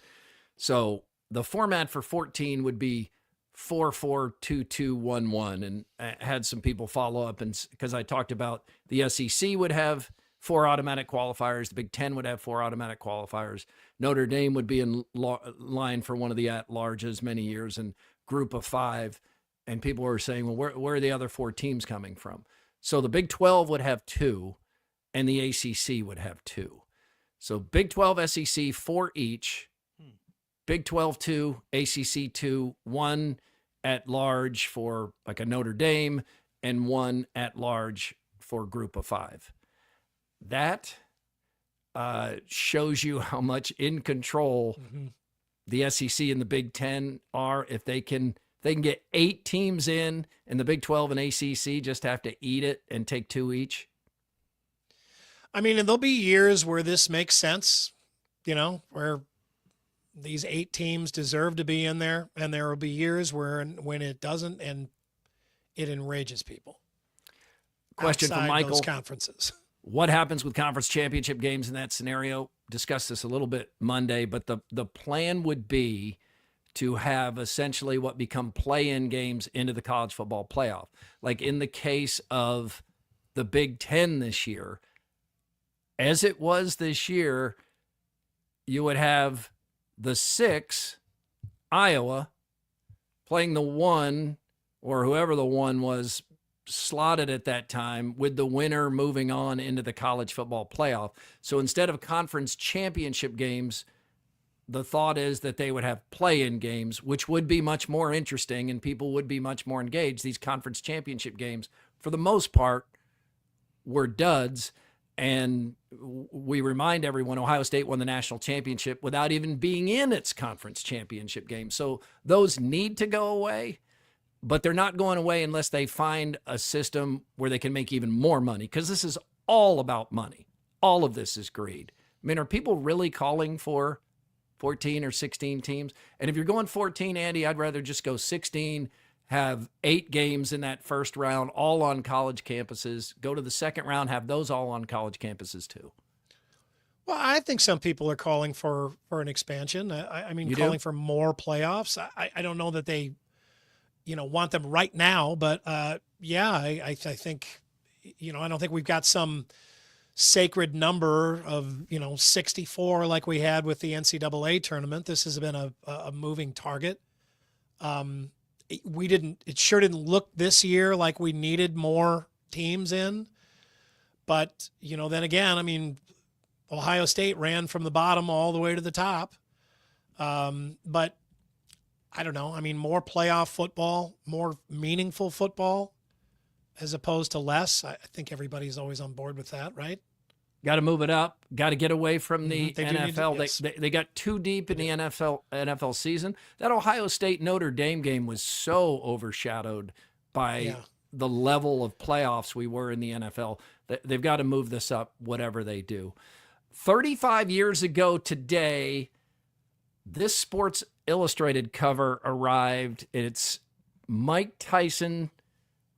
So the format for 14 would be 4-4-2-2-1-1, and I had some people follow up, and because I talked about the SEC would have 4 automatic qualifiers, the Big Ten would have 4 automatic qualifiers, Notre Dame would be in line for one of the at-larges many years, and Group of 5, and people were saying, well, where are the other 4 teams coming from? So the Big 12 would have 2, and the ACC would have 2. So Big 12, SEC, 4 each. Big 12, 2, ACC, 2, 1 at large for like a Notre Dame, and 1 at large for Group of 5. That shows you how in control the SEC and the Big 10 are. If they can get 8 teams in, and the Big 12 and ACC just have to eat it and take 2 each. I mean, and there'll be years where this makes sense, where these 8 teams deserve to be in there, and there will be years when it doesn't, and it enrages people. Question from outside Michael. those conferences. What happens with conference championship games in that scenario? Discussed this a little bit Monday, but the plan would be to have essentially what become play-in games into the college football playoff. Like in the case of the Big Ten this year, as it was this year, you would have the 6, Iowa, playing the 1, or whoever the 1 was slotted at that time, with the winner moving on into the college football playoff. So instead of conference championship games, the thought is that they would have play-in games, which would be much more interesting and people would be much more engaged. These conference championship games, for the most part, were duds. And we remind everyone, Ohio State won the national championship without even being in its conference championship game. So those need to go away, but they're not going away unless they find a system where they can make even more money, because this is all about money. All of this is greed. I mean, are people really calling for 14 or 16 teams? And if you're going 14, Andy, I'd rather just go 16, have 8 games in that first round, all on college campuses. Go to the second round, have those all on college campuses too. Well, I think some people are calling for an expansion. I mean, You calling do? for more playoffs. I don't know that they, want them right now, but yeah, I think, I don't think we've got some sacred number of 64 like we had with the NCAA tournament. This has been a moving target. It sure didn't look this year like we needed more teams in, but then again, I mean, Ohio State ran from the bottom all the way to the top. But I don't know. I mean, more playoff football, more meaningful football, as opposed to less. I think everybody's always on board with that, right? Got to move it up. Got to get away from the They do need to- NFL. yes. They got too deep in the NFL season. That Ohio State Notre Dame game was so overshadowed by the level of playoffs we were in the NFL. They've got to move this up, whatever they do. 35 years ago today, this Sports Illustrated cover arrived. It's Mike Tyson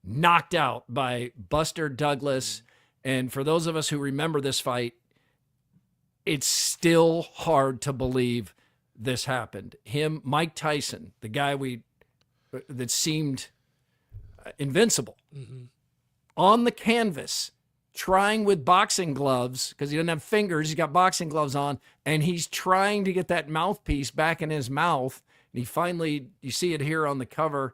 knocked out by Buster Douglas. And for those of us who remember this fight, it's still hard to believe this happened. Mike Tyson, the guy that seemed invincible, on the canvas, trying with boxing gloves, because he doesn't have fingers, he's got boxing gloves on, and he's trying to get that mouthpiece back in his mouth. And he finally, you see it here on the cover,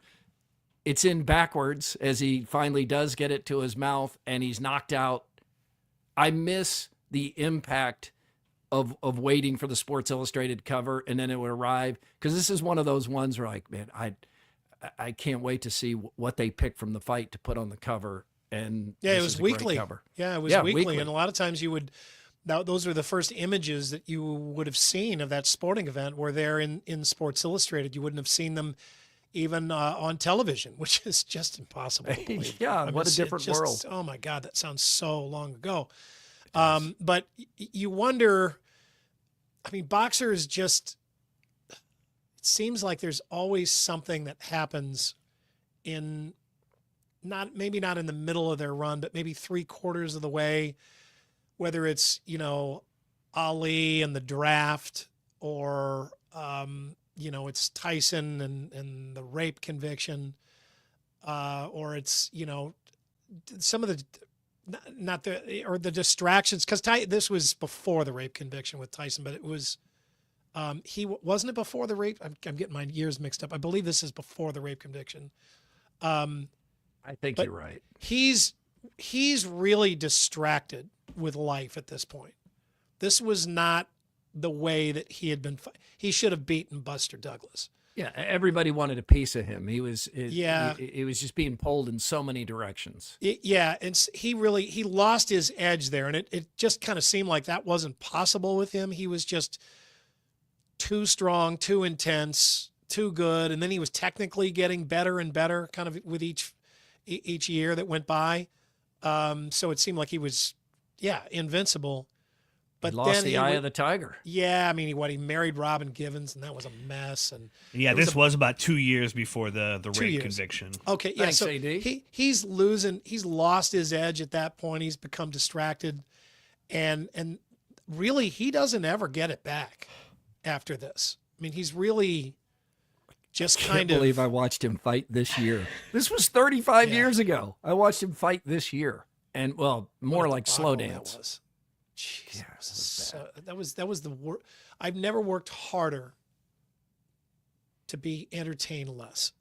it's in backwards as he finally does get it to his mouth, and he's knocked out. I miss the impact of waiting for the Sports Illustrated cover, and then it would arrive, because this is one of those ones where, like, man, I can't wait to see what they pick from the fight to put on the cover. And it was weekly. Cover. Yeah, it was weekly. And a lot of times those are the first images that you would have seen of that sporting event were there in Sports Illustrated. You wouldn't have seen them even on television, which is just impossible to believe. Yeah, what a different world. Oh my God, that sounds so long ago. But you wonder, I mean, boxers just, it seems like there's always something that happens maybe not in the middle of their run, but maybe 3/4 of the way, whether it's, Ali and the draft, or, it's Tyson and the rape conviction, or it's, some of the distractions, because this was before the rape conviction with Tyson, but it was, wasn't it before the rape? I'm getting my years mixed up. I believe this is before the rape conviction. I think you're right. He's really distracted with life at this point. This was not the way that he had been. He should have beaten Buster Douglas. Yeah, everybody wanted a piece of him. He was just being pulled in so many directions. And he lost his edge there, and it just kind of seemed like that wasn't possible with him. He was just too strong, too intense, too good, and then he was technically getting better and better, kind of with each year that went by. So it seemed like he was, invincible. But he lost then the eye of the tiger. Yeah, I mean, he married Robin Givens, and that was a mess. And yeah, this was about 2 years before the rape conviction. Okay, yeah. Thanks, So AD. he's losing. He's lost his edge at that point. He's become distracted, and really, he doesn't ever get it back after this. I mean, he's really just I kind can't of. believe I watched him fight this year. This was 35 years ago. I watched him fight this year, and more like slow dance. That was. Jesus, that was the worst. I've never worked harder to be entertained less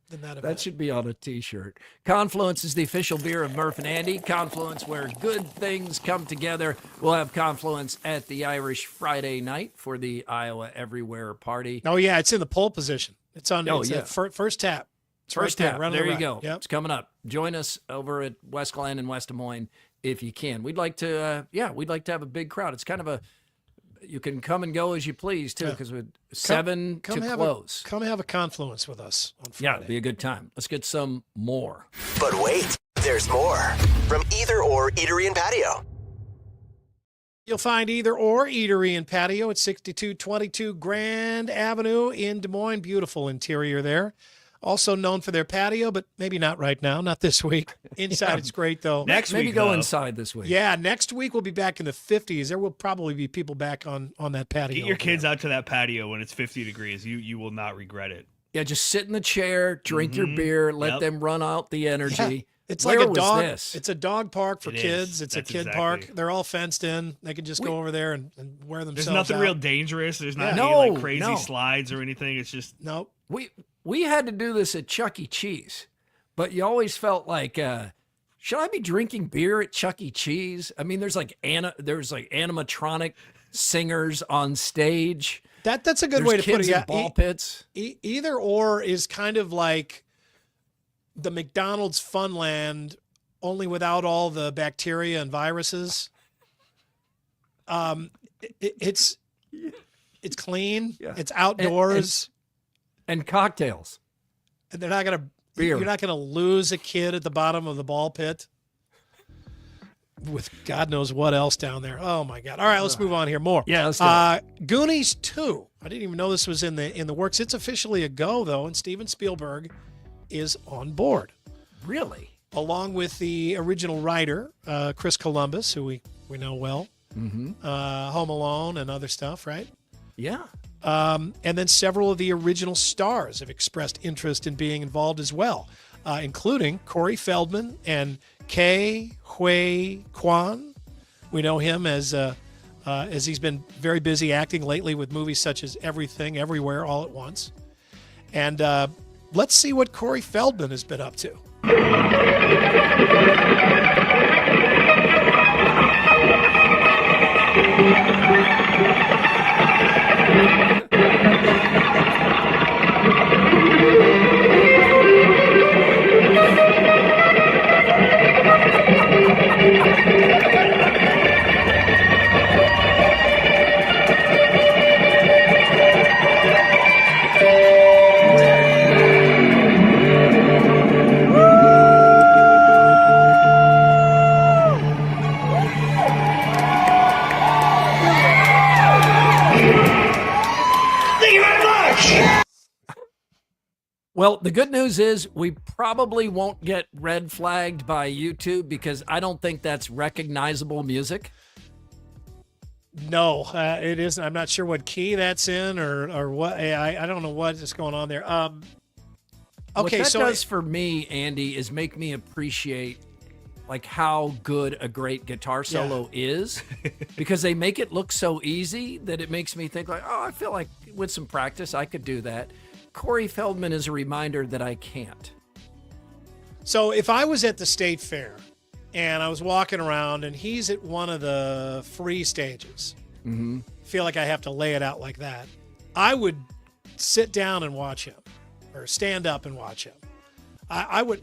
than that event. That should be on a T-shirt. Confluence is the official beer of Murph and Andy. Confluence, where good things come together. We'll have Confluence at the Irish Friday night for the Iowa Everywhere party. Oh yeah, it's in the pole position. It's on. Oh, it's yeah. First tap. First tap. Right on There the you right. go. Yep. It's coming up. Join us over at West Glen and West Des Moines if you can. We'd like to, we'd like to have a big crowd. It's kind of you can come and go as you please too, because with 7 to close. Come have a Confluence with us on Friday. Yeah, it'll be a good time. Let's get some more. But wait, there's more from Either Or Eatery and Patio. You'll find Either Or Eatery and Patio at 6222 Grand Avenue in Des Moines. Beautiful interior there. Also known for their patio, but maybe not right now, not this week. Inside, It's great, though. Maybe go inside this week. Yeah, next week we'll be back in the 50s. There will probably be people back on that patio. Get your kids out to that patio when it's 50 degrees. You will not regret it. Yeah, just sit in the chair, drink your beer, let them run out the energy. Yeah. It's Where like a was dog. this? It's a dog park for It is. kids. It's That's a kid exactly. park. They're all fenced in. They can just go over there and wear themselves There's nothing out. real dangerous. There's not Yeah. any like crazy slides or anything. It's just Nope. We had to do this at Chuck E. Cheese, but you always felt like, should I be drinking beer at Chuck E. Cheese? I mean, there's like animatronic singers on stage. That's a good There's way to put kids it. in ball pits. Either Or is kind of like the McDonald's Funland, only without all the bacteria and viruses. It's clean. Yeah. It's outdoors. And cocktails. And they're not gonna. Beer. You're not gonna lose a kid at the bottom of the ball pit with God knows what else down there. Oh my God! All right, let's move on here. More. Yeah, let's do Goonies 2. I didn't even know this was in the works. It's officially a go though, and Steven Spielberg is on board. Really? Along with the original writer, Chris Columbus, who we know well, Home Alone and other stuff, right? Yeah. And then several of the original stars have expressed interest in being involved as well, including Corey Feldman and Ke Huy Quan. We know him as he's been very busy acting lately with movies such as Everything, Everywhere, All at Once. And let's see what Corey Feldman has been up to. Well, the good news is we probably won't get red flagged by YouTube because I don't think that's recognizable music. No, it isn't. I'm not sure what key that's in or what. I don't know what is going on there. Okay, What that so does for me, Andy, is make me appreciate like how good a great guitar solo is, because they make it look so easy that it makes me think like, oh, I feel like with some practice I could do that. Corey Feldman is a reminder that I can't. So if I was at the state fair and I was walking around and he's at one of the free stages, feel like I have to lay it out like that, I would sit down and watch him or stand up and watch him. I would.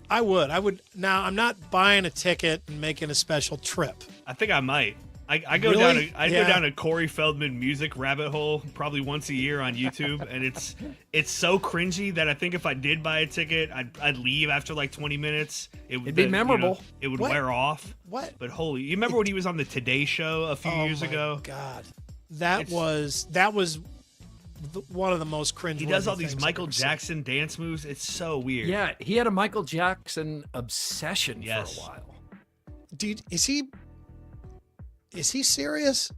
Now, I'm not buying a ticket and making a special trip. I think I might. I go Really? down go down a Corey Feldman music rabbit hole probably once a year on YouTube, and it's so cringy that I think if I did buy a ticket, I'd leave after like 20 minutes. It'd be memorable. It would What? wear off. What? But you remember when he was on the Today Show a few years ago? God, that was one of the most cringe. He does all these Michael Jackson dance moves. It's so weird. Yeah, he had a Michael Jackson obsession Yes. for a while. Dude, is he serious?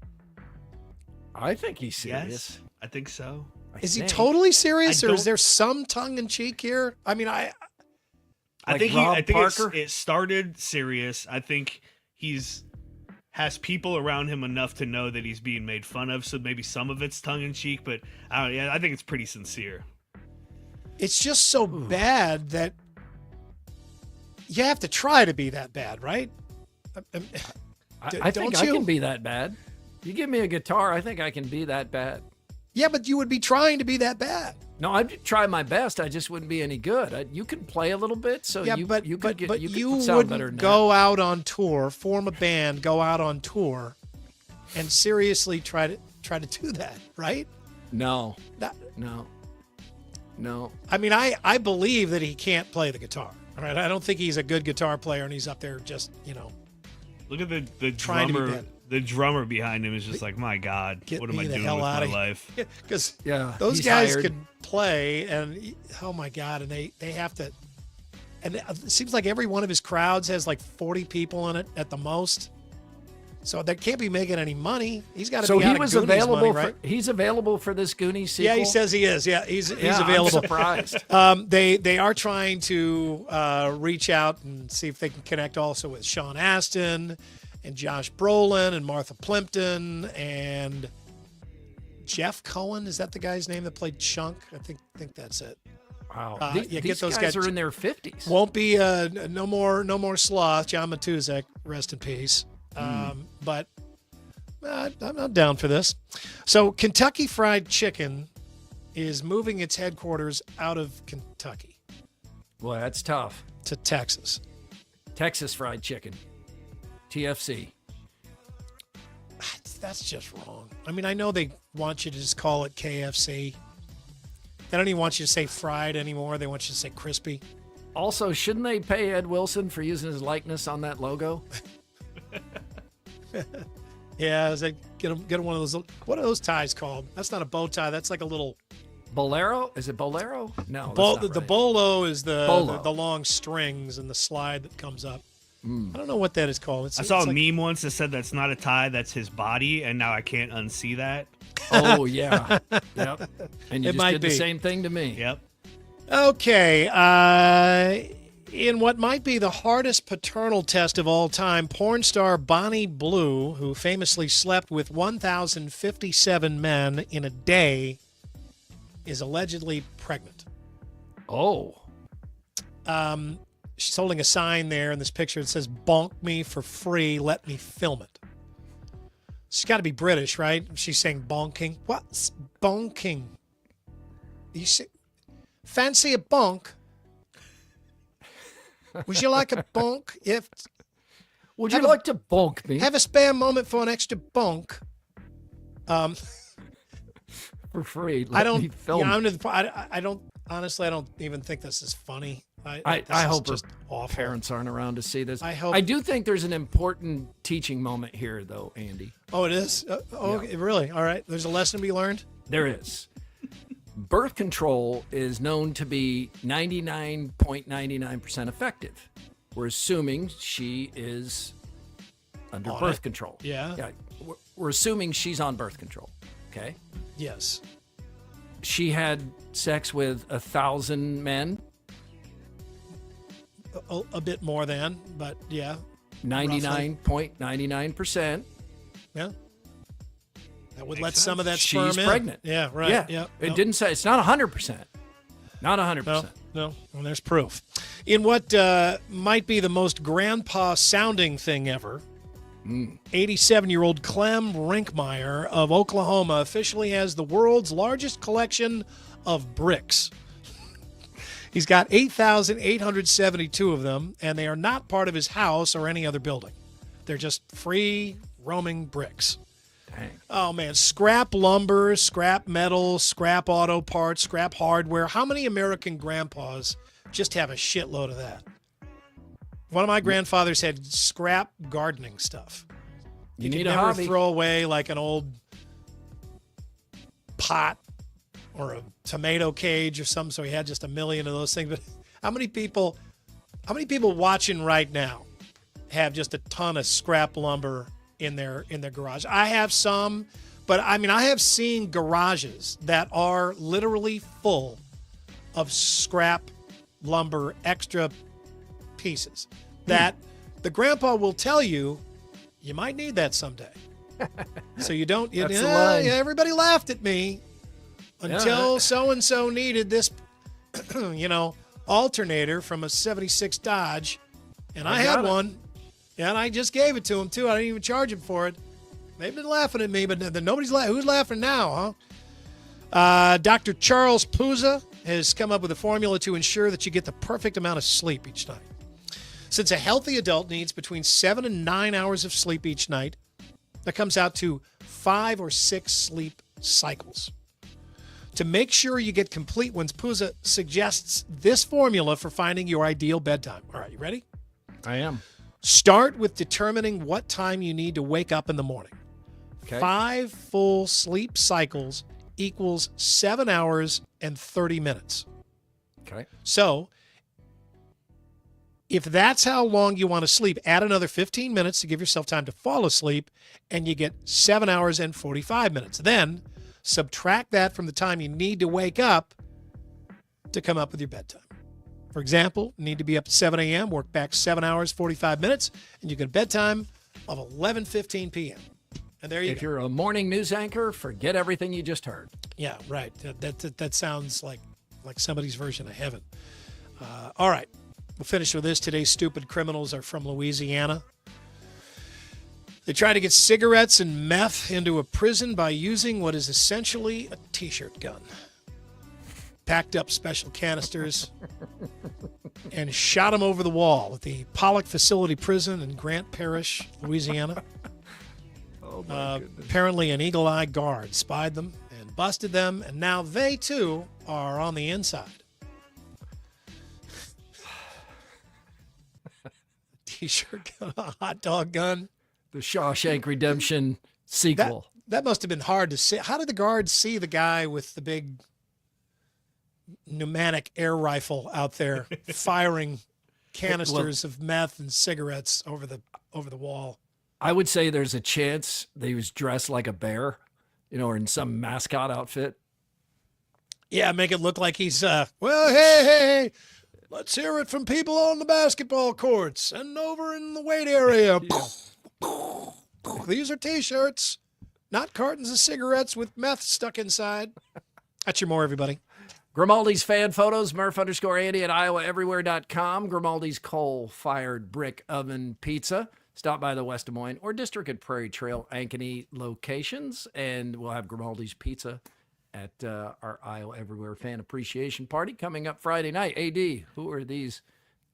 I think he's serious. Yes, I think so. Is he think. totally serious, I or is don't- there some tongue in cheek here? I mean, I Like think Rob it's- Parker? it started serious. I think has people around him enough to know that he's being made fun of, so maybe some of it's tongue in cheek, but I think it's pretty sincere. it's just so bad that you have to try to be that bad, right? I think don't I you? can be that bad. You give me a guitar, I think I can be that bad. Yeah, but you would be trying to be that bad. No, I'd try my best. I just wouldn't be any good. You can play a little bit, so Yeah, you but could you sound better wouldn't than go out on tour, form a band, go out on tour, and seriously try to do that, right? that. No, That- no. I mean, I believe that he can't play the guitar. All right, I don't think he's a good guitar player, and he's up there just Look at the Trying to be drummer. bad. The drummer behind him is just like, my God, Get what am I me the doing hell with my outta here. life? because Yeah, those he's guys hired. can play, and oh my God, and they have to. And it seems like every one of his crowds has like 40 people in it at the most. So they can't be making any money. He's got to So be out he of was Goonies available money, for. right? He's available for this Goonies sequel. Yeah, he says he is. Yeah, he's Yeah, available. I'm surprised. They are trying to reach out and see if they can connect also with Sean Astin and Josh Brolin and Martha Plimpton and Jeff Cohen. Is that the guy's name that played Chunk? I think that's it. Wow, Yeah, these get those guys guys. are in their 50s. Won't be no more sloth. John Matuzek, rest in peace. But I'm not down for this. So Kentucky Fried Chicken is moving its headquarters out of Kentucky Well, that's tough. to Texas. Texas Fried Chicken, TFC. That's just wrong. I mean, I know they want you to just call it KFC. They don't even want you to say fried anymore. They want you to say crispy. Also, shouldn't they pay Ed Wilson for using his likeness on that logo? Yeah, is that get him one of those? What are those ties called? That's not a bow tie. That's like a little. Bolero? Is it Bolero? No. The bolo is Bolo. the long strings and the slide that comes up. I don't know what that is called. I saw a meme once that said that's not a tie, that's his body, and now I can't unsee that. Oh, yeah. Yep. And you It just might did be. the same thing to me. Yep. Okay. In what might be the hardest paternal test of all time, porn star Bonnie Blue, who famously slept with 1,057 men in a day, is allegedly pregnant. Oh. She's holding a sign there in this picture that says, "Bonk me for free, let me film it." She's got to be British, right? She's saying bonking. What's bonking? You say, fancy a bonk? Would you like a bonk? If Would you like to bonk me? have a spare moment for an extra bonk? For free. I Let don't. me film Yeah, it. I'm to the point. I don't. Honestly, I don't even think this is funny. I this is hope her just awful. parents aren't around to see this. I hope- I do think there's an important teaching moment here, though, Andy. Oh, it is. Okay, really? All right. There's a lesson to be learned. There is. Birth control is known to be 99.99% effective. We're assuming she is under On birth it. control. Yeah. We're assuming she's on birth control. Okay. Yes. She had sex with 1,000 men, A bit more than, but yeah. 99.99%. Yeah. That would Makes let some of that She's sperm in. pregnant. Yeah, right. Yeah. Yeah. It no. didn't say, it's not 100%. Not 100%. No. Well, there's proof. In what might be the most grandpa sounding thing ever, 87-year-old Clem Rinkmeyer of Oklahoma officially has the world's largest collection of bricks. He's got 8,872 of them, and they are not part of his house or any other building. They're just free roaming bricks. Dang. Oh, man. Scrap lumber, scrap metal, scrap auto parts, scrap hardware. How many American grandpas just have a shitload of that? One of my grandfathers had scrap gardening stuff. You could need a never hobby. throw away like an old pot or a tomato cage or something. So he had just a million of those things. But how many people watching right now have just a ton of scrap lumber in their garage? I have some, but I mean, I have seen garages that are literally full of scrap lumber, extra pieces that the grandpa will tell you might need that someday. So you don't. That's the line. Everybody laughed at me until so and so needed this, alternator from a '76 Dodge, and I had one. Yeah, and I just gave it to him, too. I didn't even charge him for it. They've been laughing at me, but nobody's laughing. Who's laughing now, huh? Dr. Charles Palooza has come up with a formula to ensure that you get the perfect amount of sleep each night. Since a healthy adult needs between 7 and 9 hours of sleep each night, that comes out to 5 or 6 sleep cycles. To make sure you get complete ones, Palooza suggests this formula for finding your ideal bedtime. All right, you ready? I am. Start with determining what time you need to wake up in the morning. Okay. 5 full sleep cycles equals 7 hours and 30 minutes. Okay. So if that's how long you want to sleep, add another 15 minutes to give yourself time to fall asleep, and you get 7 hours and 45 minutes. Then subtract that from the time you need to wake up to come up with your bedtime. For example, need to be up at 7 a.m., work back 7 hours, 45 minutes, and you get a bedtime of 11:15 p.m. And there you go. If you're a morning news anchor, forget everything you just heard. Yeah, right. That sounds like somebody's version of heaven. All right. We'll finish with this. Today's stupid criminals are from Louisiana. They try to get cigarettes and meth into a prison by using what is essentially a T-shirt gun. Packed up special canisters and shot them over the wall at the Pollock Facility Prison in Grant Parish, Louisiana. Apparently an eagle-eyed guard spied them and busted them, and now they, too, are on the inside. T-shirt gun, a hot dog gun. The Shawshank Redemption sequel. That must have been hard to see. How did the guards see the guy with the big pneumatic air rifle out there firing canisters of meth and cigarettes over the wall? I would say there's a chance that he was dressed like a bear, or in some mascot outfit. Yeah, make it look like he's, hey, let's hear it from people on the basketball courts and over in the weight area. These are T-shirts, not cartons of cigarettes with meth stuck inside. That's your more, everybody. Grimaldi's fan photos, Murph_Andy at IowaEverywhere.com. Grimaldi's coal-fired brick oven pizza. Stop by the West Des Moines or District and Prairie Trail Ankeny locations, and we'll have Grimaldi's pizza at our Iowa Everywhere Fan Appreciation Party coming up Friday night. AD, who are these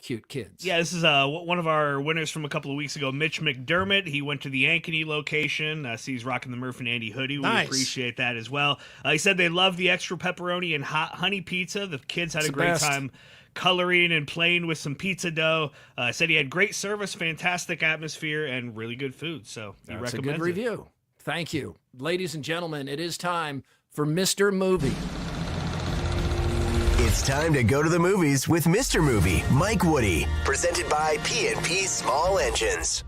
cute kids? Yeah, this is one of our winners from a couple of weeks ago, Mitch McDermott. He went to the Ankeny location. See, he's rocking the Murph and Andy hoodie. We appreciate that as well. He said they love the extra pepperoni and hot honey pizza. The kids had a great time coloring and playing with some pizza dough. Said he had great service, fantastic atmosphere, and really good food. So he recommends a good review. Thank you. Ladies and gentlemen, it is time for Mr. Movie. It's time to go to the movies with Mr. Movie, Mike Woody. Presented by P&P Small Engines.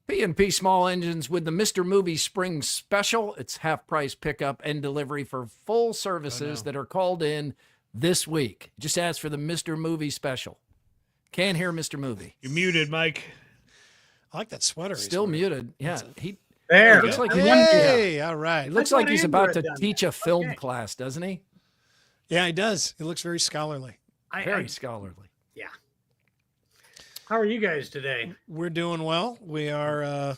P&P Small Engines with the Mr. Movie Spring Special. It's half-price pickup and delivery for full services that are called in this week. Just ask for the Mr. Movie Special. Can't hear Mr. Movie. You're muted, Mike. I like that sweater. Still muted. Yeah. There. It looks like all right. It looks like he's about to teach a film class, doesn't he? Yeah, he does. He looks very scholarly. Very scholarly. Yeah. How are you guys today? We're doing well. We are. I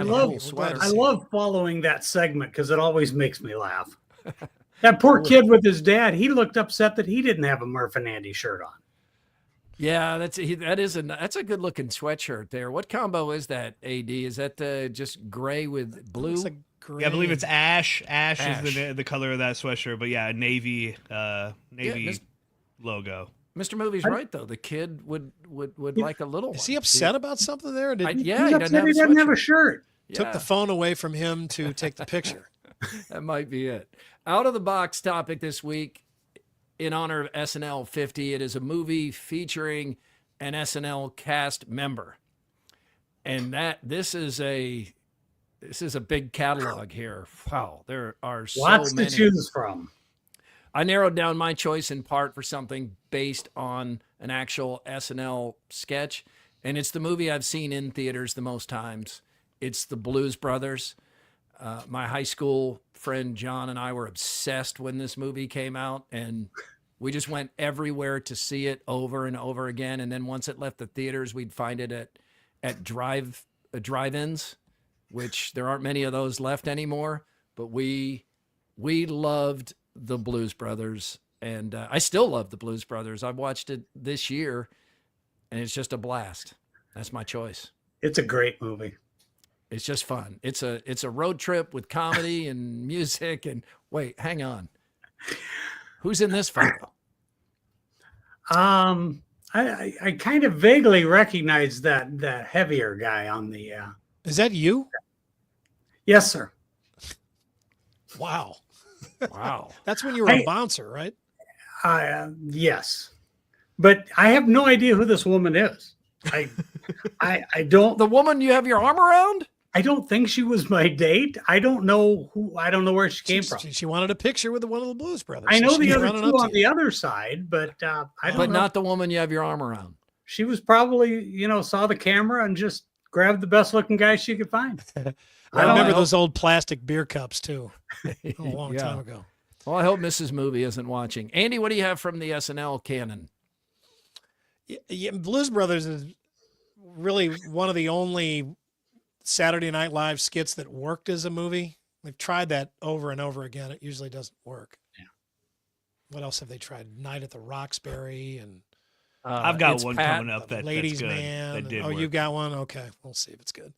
love following that segment because it always makes me laugh. That poor kid with his dad, he looked upset that he didn't have a Murph and Andy shirt on. Yeah, that's a good looking sweatshirt there. What combo is that, AD? Is that just gray with blue? Looks like gray. Yeah, I believe it's ash. Ash is the color of that sweatshirt, but yeah, navy logo. Mr. Movie's right though. The kid would like a little. Is he upset about something there? He He doesn't have a shirt. Took the phone away from him to take the picture. That might be it. Out of the box topic this week, in honor of SNL 50, it is a movie featuring an SNL cast member, and this is a big catalog here. Wow, there are lots many to choose from. I narrowed down my choice in part for something based on an actual SNL sketch, and it's the movie I've seen in theaters the most times. It's The Blues Brothers. My high school friend John and I were obsessed when this movie came out, and we just went everywhere to see it over and over again. And then once it left the theaters, we'd find it at drive-ins, which there aren't many of those left anymore. But we loved The Blues Brothers, and I still love The Blues Brothers. I've watched it this year, and it's just a blast. That's my choice. It's a great movie. It's just fun. It's a road trip with comedy and music. And wait, hang on. Who's in this photo? I kind of vaguely recognize that heavier guy on the. Is that you? Yes, sir. Wow. Wow. That's when you were a bouncer, right? Yes, but I have no idea who this woman is. I don't. The woman you have your arm around? I don't think she was my date. I don't know who. I don't know where she came from. She wanted a picture with one of the Blues Brothers. I know so the other two on the other side, but I don't know. But not the woman you have your arm around. She was probably, saw the camera and just grabbed the best looking guy she could find. I remember those old plastic beer cups too, a long Yeah. time ago. Well, I hope Mrs. Movie isn't watching. Andy, what do you have from the SNL canon? Yeah, Blues Brothers is really one of the only Saturday Night Live skits that worked as a movie. They've tried that over and over again. It usually doesn't work. Yeah. What else have they tried? Night at the Roxbury and I've got one coming up that's Ladies good. Man. That did oh, work. you got one? Okay, we'll see if it's good.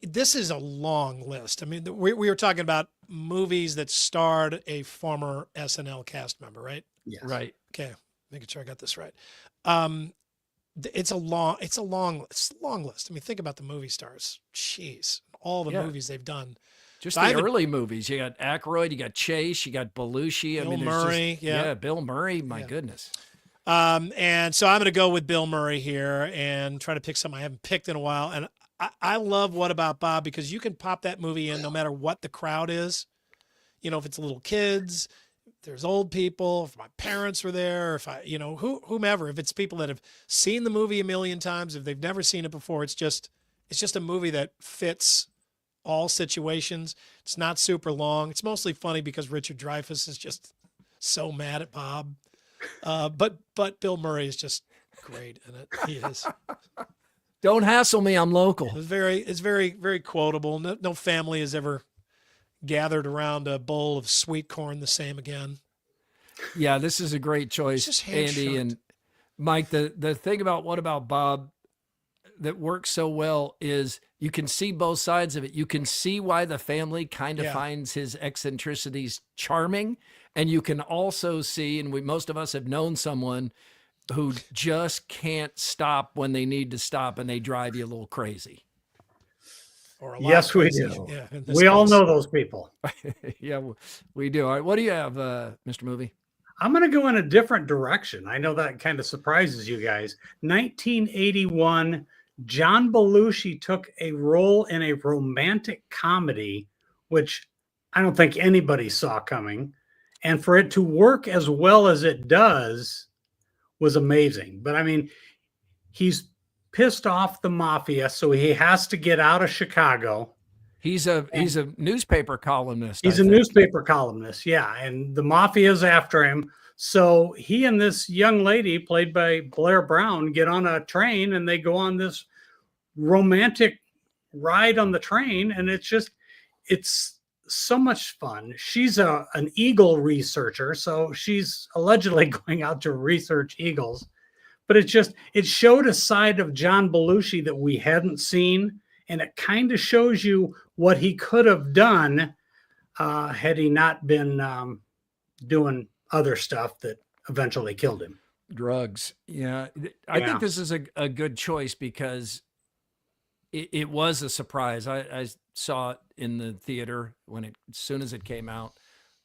This is a long list. I mean, we were talking about movies that starred a former SNL cast member, right? Yes. Right. Okay, making sure I got this right. It's a long list. I mean, think about the movie stars. Jeez, all the movies they've done. Just the early movies. You got Aykroyd, you got Chase, you got Belushi. Bill Murray. Bill Murray. My goodness. And so I'm going to go with Bill Murray here and try to pick something I haven't picked in a while. And I love What About Bob because you can pop that movie in no matter what the crowd is. If it's little kids, if there's old people, if my parents were there, if whomever, if it's people that have seen the movie a million times, if they've never seen it before, it's just a movie that fits all situations. It's not super long. It's mostly funny because Richard Dreyfuss is just so mad at Bob. But Bill Murray is just great in it. He is. Don't hassle me. I'm local. It's very, very quotable. No family has ever gathered around a bowl of sweet corn the same again. Yeah, this is a great choice, Andy and Mike. The thing about What About Bob that works so well is you can see both sides of it. You can see why the family kind of finds his eccentricities charming. And you can also see, and most of us have known someone who just can't stop when they need to stop and they drive you a little crazy. Or a lot yes, we crazy. do. Yeah, we all know those people. Yeah, we do. All right, what do you have, Mr. Movie? I'm going to go in a different direction. I know that kind of surprises you guys. 1981, John Belushi took a role in a romantic comedy, which I don't think anybody saw coming. And for it to work as well as it does was amazing. But I mean, he's pissed off the mafia, so he has to get out of Chicago. He's a newspaper columnist. He's a newspaper columnist, yeah. And the mafia is after him. So he and this young lady, played by Blair Brown, get on a train and they go on this romantic ride on the train. And it's so much fun. She's an eagle researcher, so she's allegedly going out to research eagles. But it showed a side of John Belushi that we hadn't seen, and it kind of shows you what he could have done had he not been doing other stuff that eventually killed him. Drugs. Yeah. I think this is a good choice because it was a surprise. I saw it in the theater as soon as it came out,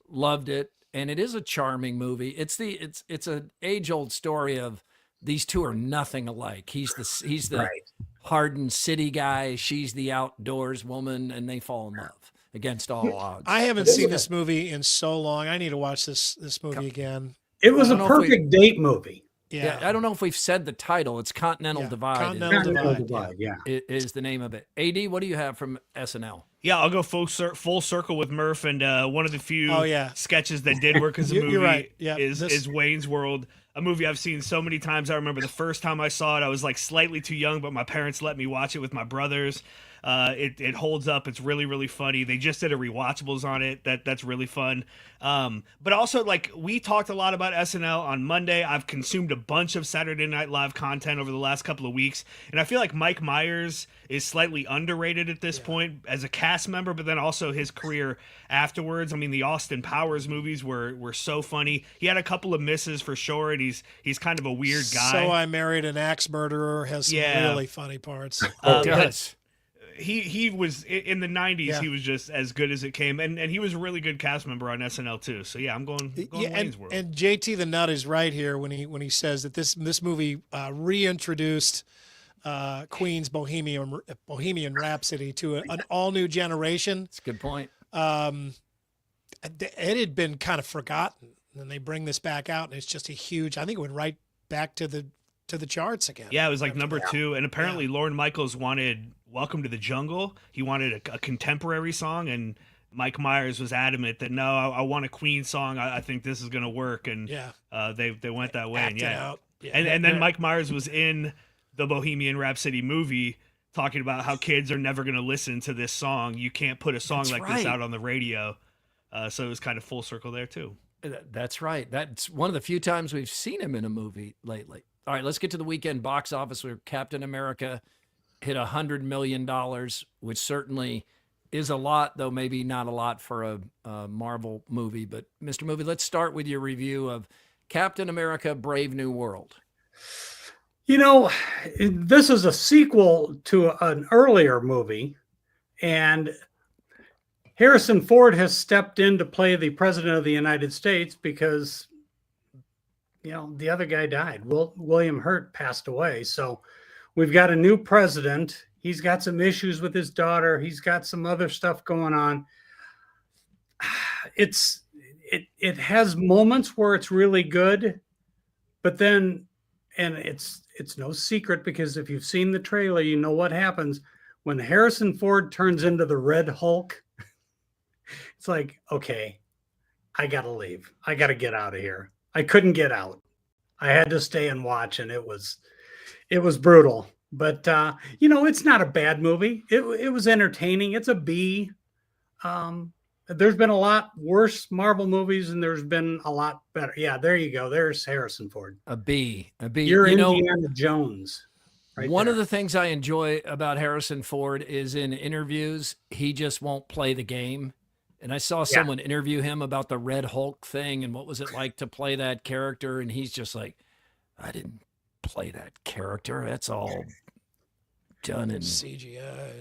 loved it. And it is a charming movie. It's an age old story of these two are nothing alike. He's the Right. hardened city guy. She's the outdoors woman, and they fall in love against all odds. I haven't seen this movie in so long. I need to watch this movie again. It was a perfect date movie. Yeah, I don't know if we've said the title. It's Continental Divide. Continental Divide. Yeah, is the name of it. AD, what do you have from SNL? Yeah, I'll go full circle with Murph, and one of the few sketches that did work as a movie You're right. Yeah, is Wayne's World, a movie I've seen so many times. I remember the first time I saw it, I was like slightly too young, but my parents let me watch it with my brothers. It holds up. It's really, really funny. They just did a rewatchables on it. That's really fun. But also, like, we talked a lot about SNL on Monday. I've consumed a bunch of Saturday Night Live content over the last couple of weeks, and I feel like Mike Myers is slightly underrated at this point as a cast member, but then also his career afterwards. I mean, the Austin Powers movies were so funny. He had a couple of misses for sure, and he's kind of a weird guy. So I Married an Axe Murderer has some really funny parts. He was in the 90s. He was just as good as it came, and he was a really good cast member on SNL too. So yeah, I'm going Wayne's World. And JT the Nut is right here when he says that this movie reintroduced Queen's Bohemian Rhapsody to an all new generation. That's a good point. It had been kind of forgotten, and they bring this back out, and it's just a huge. I think it went right back to the charts again. Yeah, it was like number 2, and apparently Lorne Michaels wanted Welcome to the Jungle. He wanted a contemporary song, and Mike Myers was adamant that no, I want a Queen song. I think this is going to work, and they went that way. And and then Mike Myers was in the Bohemian Rhapsody movie talking about how kids are never going to listen to this song. You can't put a song this out on the radio. So it was kind of full circle there too. That's right. That's one of the few times we've seen him in a movie lately. All right, let's get to the weekend box office where Captain America hit $100 million, which certainly is a lot, though maybe not a lot for a Marvel movie. But Mr. Movie, let's start with your review of Captain America: Brave New World. You know, this is a sequel to an earlier movie, and Harrison Ford has stepped in to play the President of the United States because, you know, the other guy died. William Hurt passed away. So we've got a new president. He's got some issues with his daughter. He's got some other stuff going on. It has moments where it's really good, but then, and it's no secret because if you've seen the trailer, you know what happens when Harrison Ford turns into the Red Hulk. It's like, okay, I got to leave. I got to get out of here. I couldn't get out. I had to stay and watch, and it was brutal. But you know, it's not a bad movie. It was entertaining. It's a B. There's been a lot worse Marvel movies, and there's been a lot better. Yeah, there you go. There's Harrison Ford. A B. You're Indiana Jones. One of the things I enjoy about Harrison Ford is in interviews, he just won't play the game. And I saw someone interview him about the Red Hulk thing and what was it like to play that character. And he's just like, I didn't play that character. That's all done in CGI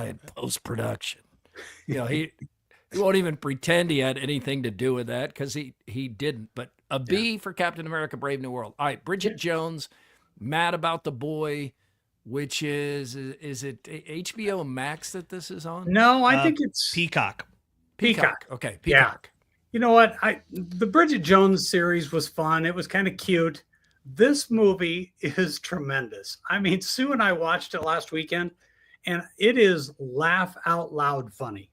and post-production. You know, he won't even pretend he had anything to do with that because he didn't. But a B for Captain America: Brave New World. All right, Bridget Jones, Mad About the Boy, which is it HBO Max that this is on? No, I think it's Peacock. Peacock. Okay, Peacock. Yeah. You know what? The Bridget Jones series was fun. It was kind of cute. This movie is tremendous. I mean, Sue and I watched it last weekend, and it is laugh out loud funny.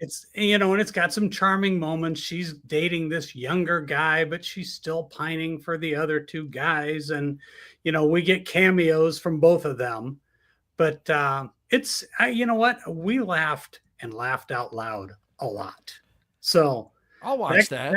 It's, you know, and it's got some charming moments. She's dating this younger guy, but she's still pining for the other two guys. And, you know, we get cameos from both of them. But you know what? We laughed and laughed out loud a lot. So I'll watch that.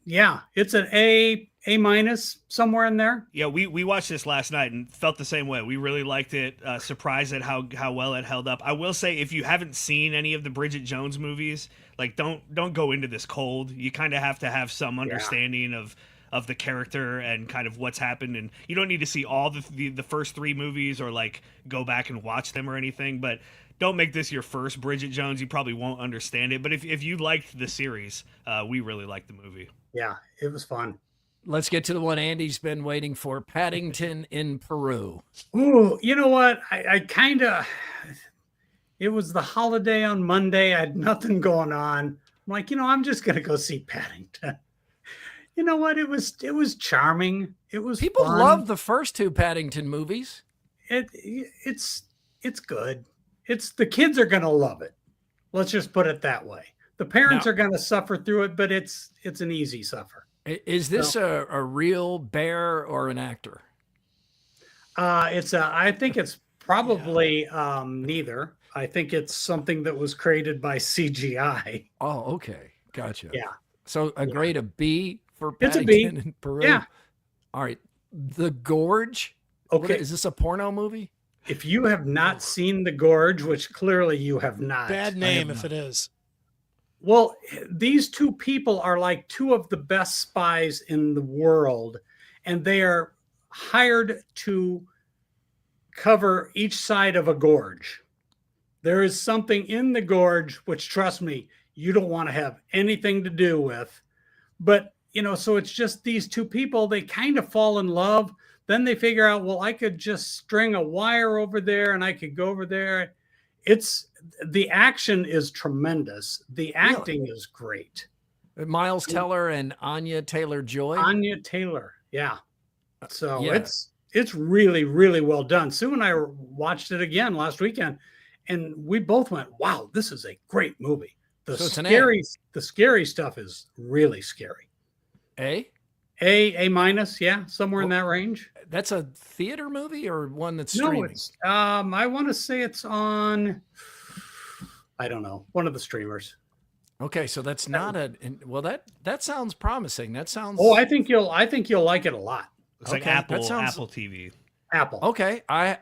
Yeah, it's an A minus somewhere in there. Yeah, we watched this last night and felt the same way. We really liked it. Surprised at how well it held up. I will say, if you haven't seen any of the Bridget Jones movies, like don't go into this cold. You kind of have to have some understanding of the character and kind of what's happened, and you don't need to see all the first 3 movies or like go back and watch them or anything. But don't make this your first Bridget Jones. You probably won't understand it. But if you liked the series, we really liked the movie. Yeah, it was fun. Let's get to the one Andy's been waiting for, Paddington in Peru. Ooh, you know what? I kind of, it was the holiday on Monday. I had nothing going on. I'm like, I'm just going to go see Paddington. You know what? It was charming. It was People fun. love the first 2 Paddington movies. It's good. The kids are going to love it. Let's just put it that way. The parents are going to suffer through it, but it's an easy suffer. Is this a real bear or an actor? I think it's probably neither. I think it's something that was created by CGI. Oh, okay. Gotcha. Yeah. So a grade of B for It's a Paddington B. in Peru? Yeah. All right. The Gorge? Okay. Is this a porno movie? If you have not seen The Gorge, which clearly you have not. Bad name if it is. Well, these 2 people are like 2 of the best spies in the world, and they are hired to cover each side of a gorge. There is something in the gorge, which, trust me, you don't want to have anything to do with. But, so it's just these 2 people, they kind of fall in love. Then they figure out, well, I could just string a wire over there and I could go over there. The action is tremendous. The acting is great. Miles Teller and Anya Taylor-Joy? Anya Taylor, yeah. So it's really, really well done. Sue and I watched it again last weekend, and we both went, wow, this is a great movie. The scary stuff is really scary. A minus, yeah, somewhere in that range. That's a theater movie or one that's streaming? No, it's I want to say it's on, I don't know, one of the streamers. Okay, so that's not that sounds promising. That sounds I think you'll like it a lot. It's like Apple TV. Apple. Okay, I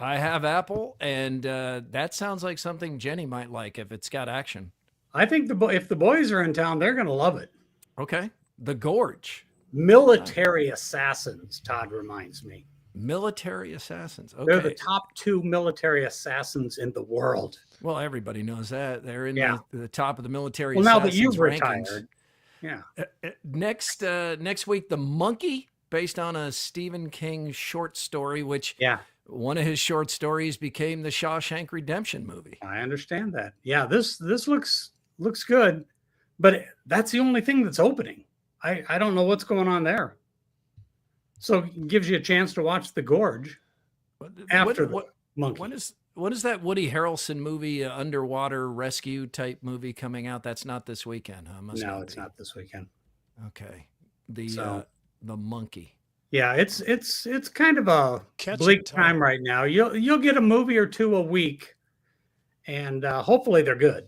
have Apple, and that sounds like something Jenny might like if it's got action. I think if the boys are in town, they're going to love it. Okay, The Gorge. Military assassins, Todd reminds me. Military assassins. Okay. They're the top 2 military assassins in the world. Well, everybody knows that. They're in the top of the military well, now assassins that you've rankings. Retired. Yeah. Next week, The Monkey, based on a Stephen King short story, which one of his short stories became the Shawshank Redemption movie. I understand that. Yeah, this looks good, but that's the only thing that's opening. I don't know what's going on there. So it gives you a chance to watch The Gorge after The Monkey. When is that Woody Harrelson movie, underwater rescue type movie coming out? That's not this weekend, huh? No, it's not this weekend. Okay. The Monkey. Yeah, it's kind of a bleak time right now. You'll get a movie or 2 a week, and hopefully they're good.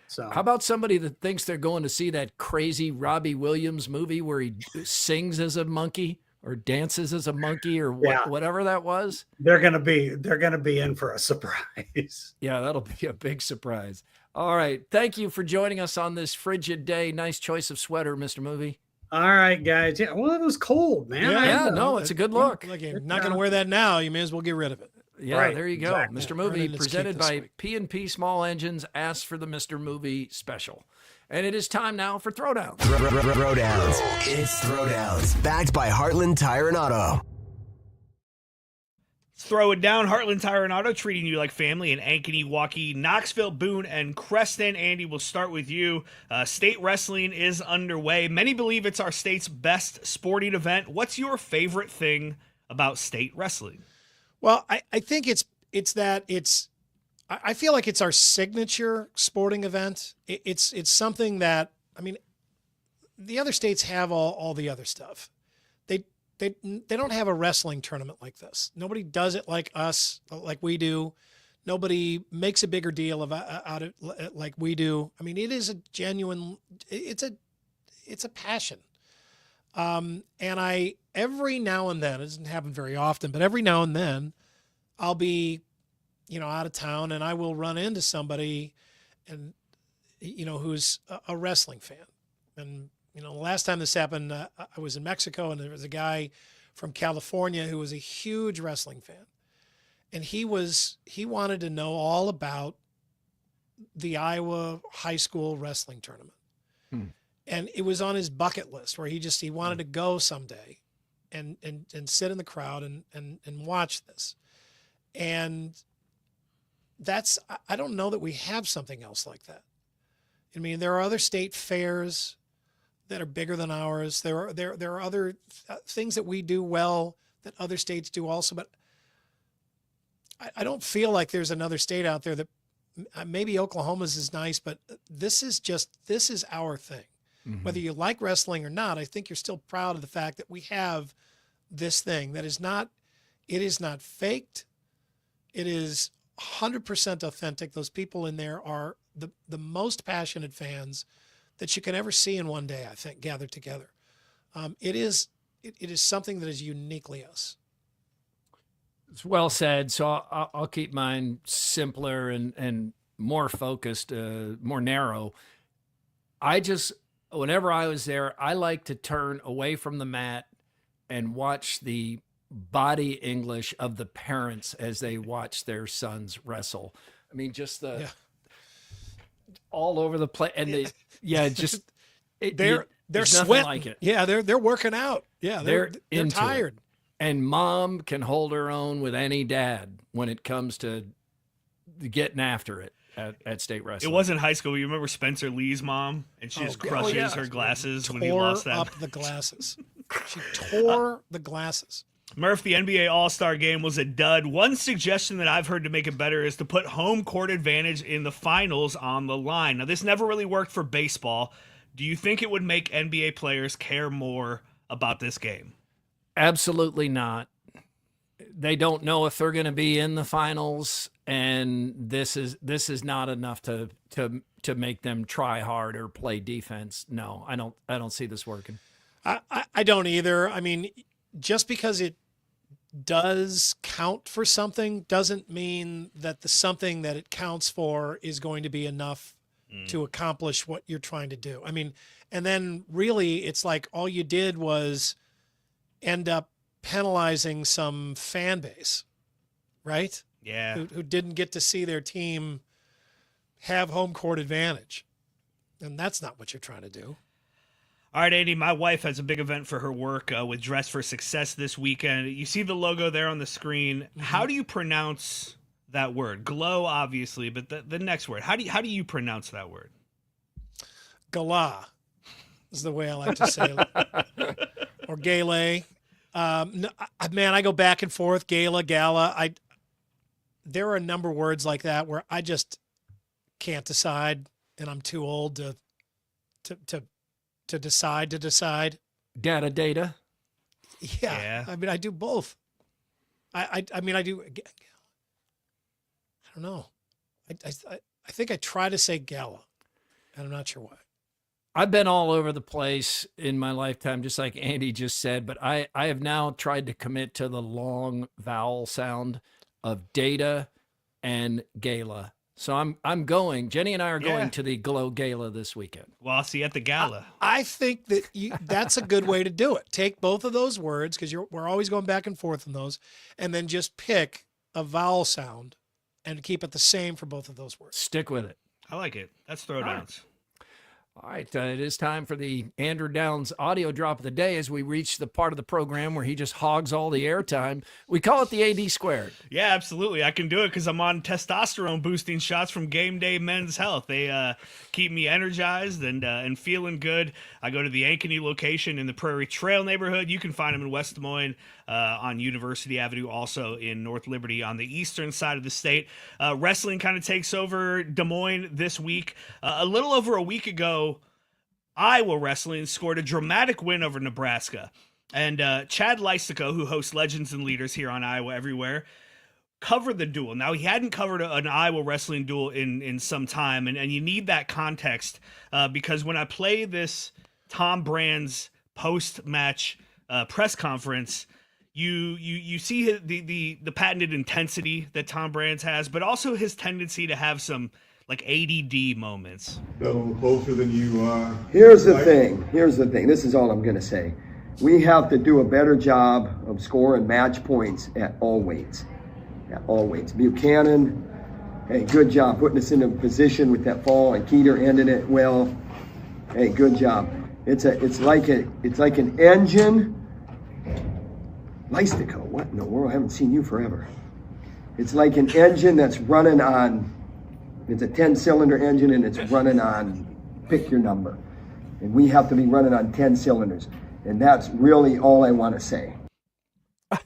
So how about somebody that thinks they're going to see that crazy Robbie Williams movie where he sings as a monkey or dances as a monkey or whatever that was? They're gonna be in for a surprise. Yeah, that'll be a big surprise. All right, thank you for joining us on this frigid day. Nice choice of sweater, Mr. Movie. All right, guys. Yeah, well, it was cold, man. Yeah, it's a good look. Like you're not going to wear that now. You may as well get rid of it. Yeah, right, there you go. exactly. Mr. Movie, presented by P&P Small Engines, asked for the Mr. Movie special. And it is time now for Throwdowns. Throwdowns. It's Throwdowns. Backed by Heartland Tire and Auto. Throw it down. Heartland Tire and Auto treating you like family in Ankeny, Waukee, Knoxville, Boone, and Creston. Andy, we'll start with you. State wrestling is underway. Many believe it's our state's best sporting event. What's your favorite thing about state wrestling? Well, I think I feel like it's our signature sporting event. It's something that, I mean, the other states have all the other stuff. They don't have a wrestling tournament like this. Nobody does it like us, like we do. Nobody makes a bigger deal of out of like we do. I mean, it is a genuine. It's a passion. And I every now and then, it doesn't happen very often, but every now and then, I'll be, out of town, and I will run into somebody, and who's a wrestling fan. And the last time this happened, I was in Mexico, and there was a guy from California who was a huge wrestling fan. And he wanted to know all about the Iowa high school wrestling tournament. And it was on his bucket list where he wanted to go someday and sit in the crowd and watch this. And I don't know that we have something else like that. I mean, there are other state fairs that are bigger than ours. There are other things that we do well that other states do also, but I don't feel like there's another state out there that maybe Oklahoma's is nice, but this is our thing. Mm-hmm. Whether you like wrestling or not, I think you're still proud of the fact that we have this thing that is not faked. It is 100% authentic. Those people in there are the most passionate fans that you can ever see in one day, I think, gathered together. It is something that is uniquely us. It's well said. So I'll keep mine simpler and more focused, more narrow. Whenever I was there, I like to turn away from the mat and watch the body English of the parents as they watch their sons wrestle. I mean, just all over the place. And they're sweating. Like it. Yeah, they're working out. Yeah, they're tired. It. And mom can hold her own with any dad when it comes to getting after it at state wrestling. It wasn't high school. You remember Spencer Lee's mom? And she just crushes her glasses when he lost that. Tore up the glasses. She tore the glasses. Murph, the NBA All-Star Game was a dud. One suggestion that I've heard to make it better is to put home court advantage in the finals on the line. Now, this never really worked for baseball. Do you think it would make NBA players care more about this game? Absolutely not. They don't know if they're going to be in the finals, and this is not enough to make them try hard or play defense. No, I don't see this working. I don't either. I mean, just because it does count for something doesn't mean that the something that it counts for is going to be enough to accomplish what you're trying to do. I mean, and then really it's like all you did was end up penalizing some fan base, right? Yeah. Who didn't get to see their team have home court advantage. And that's not what you're trying to do. All right, Andy, my wife has a big event for her work with Dress for Success this weekend. You see the logo there on the screen. Mm-hmm. How do you pronounce that word? Glow, obviously, but the next word. How do you pronounce that word? Gala is the way I like to say it. Or gala. Man, I go back and forth. Gala. There are a number of words like that where I just can't decide, and I'm too old to decide. Data. Yeah. I mean, I do both. I mean, I do. I don't know. I think I try to say gala, and I'm not sure why. I've been all over the place in my lifetime, just like Andy just said, but I have now tried to commit to the long vowel sound of data and gala. So Jenny and I are going to the Glow Gala this weekend. Well, I'll see you at the gala. I think that that's a good way to do it. Take both of those words, because we're always going back and forth on those, and then just pick a vowel sound and keep it the same for both of those words. Stick with it. I like it. That's Throwdowns. All right, it is time for the Andrew Downs audio drop of the day as we reach the part of the program where he just hogs all the airtime. We call it the AD squared. Yeah, absolutely. I can do it because I'm on testosterone boosting shots from Game Day Men's Health. They keep me energized and feeling good. I go to the Ankeny location in the Prairie Trail neighborhood. You can find them in West Des Moines on University Avenue, also in North Liberty on the eastern side of the state. Wrestling kind of takes over Des Moines this week. A little over a week ago, Iowa wrestling scored a dramatic win over Nebraska. And Chad Lysico, who hosts Legends and Leaders here on Iowa Everywhere, cover the duel. Now, he hadn't covered an Iowa wrestling duel in some time, and you need that context because when I play this Tom Brand's post-match press conference, you see the patented intensity that Tom Brands has, but also his tendency to have some like ADD moments. A little closer than you are. Here's the thing. This is all I'm going to say. We have to do a better job of scoring match points at all weights. Buchanan, hey, good job putting us in a position with that fall, and Keeter ended it well. Hey, good job. It's like an engine. Lystico, what in the world? I haven't seen you forever. It's like an engine that's running on. It's a 10-cylinder engine, and it's running on, pick your number. And we have to be running on 10 cylinders. And that's really all I want to say.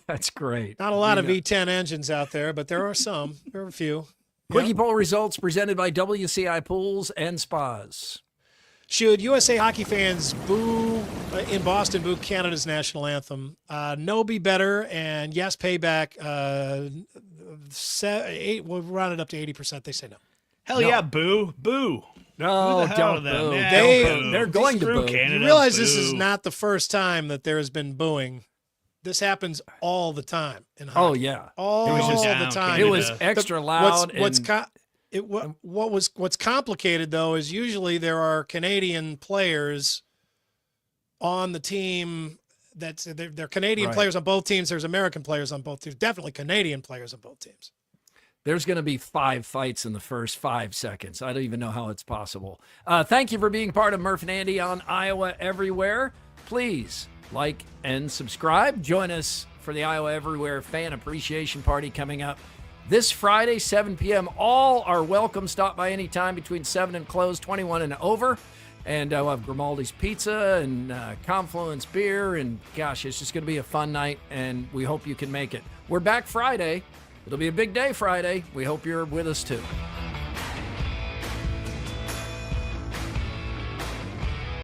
That's great. Not a lot of V10 engines out there, but there are some. There are a few. Quickie poll results presented by WCI Pools and Spas. Should USA hockey fans boo in Boston, boo Canada's national anthem? No, be better. And yes, payback. We'll round it up to 80%. They say no. Hell yeah, boo. No, don't boo. They're going to boo. Canada, you realize this is not the first time that there has been booing. This happens all the time in hockey. Oh yeah, all the time. It was extra loud. What's complicated though is usually there are Canadian players on the team. They're Canadian players on both teams. There's American players on both teams. Definitely Canadian players on both teams. There's going to be 5 fights in the first 5 seconds. I don't even know how it's possible. Thank you for being part of Murph and Andy on Iowa Everywhere. Please like and subscribe. Join us for the Iowa Everywhere Fan Appreciation Party coming up this Friday, 7 p.m. All are welcome. Stop by anytime between 7 and close, 21 and over. And we'll have Grimaldi's Pizza and Confluence Beer. And gosh, it's just going to be a fun night, and we hope you can make it. We're back Friday. It'll be a big day Friday. We hope you're with us too.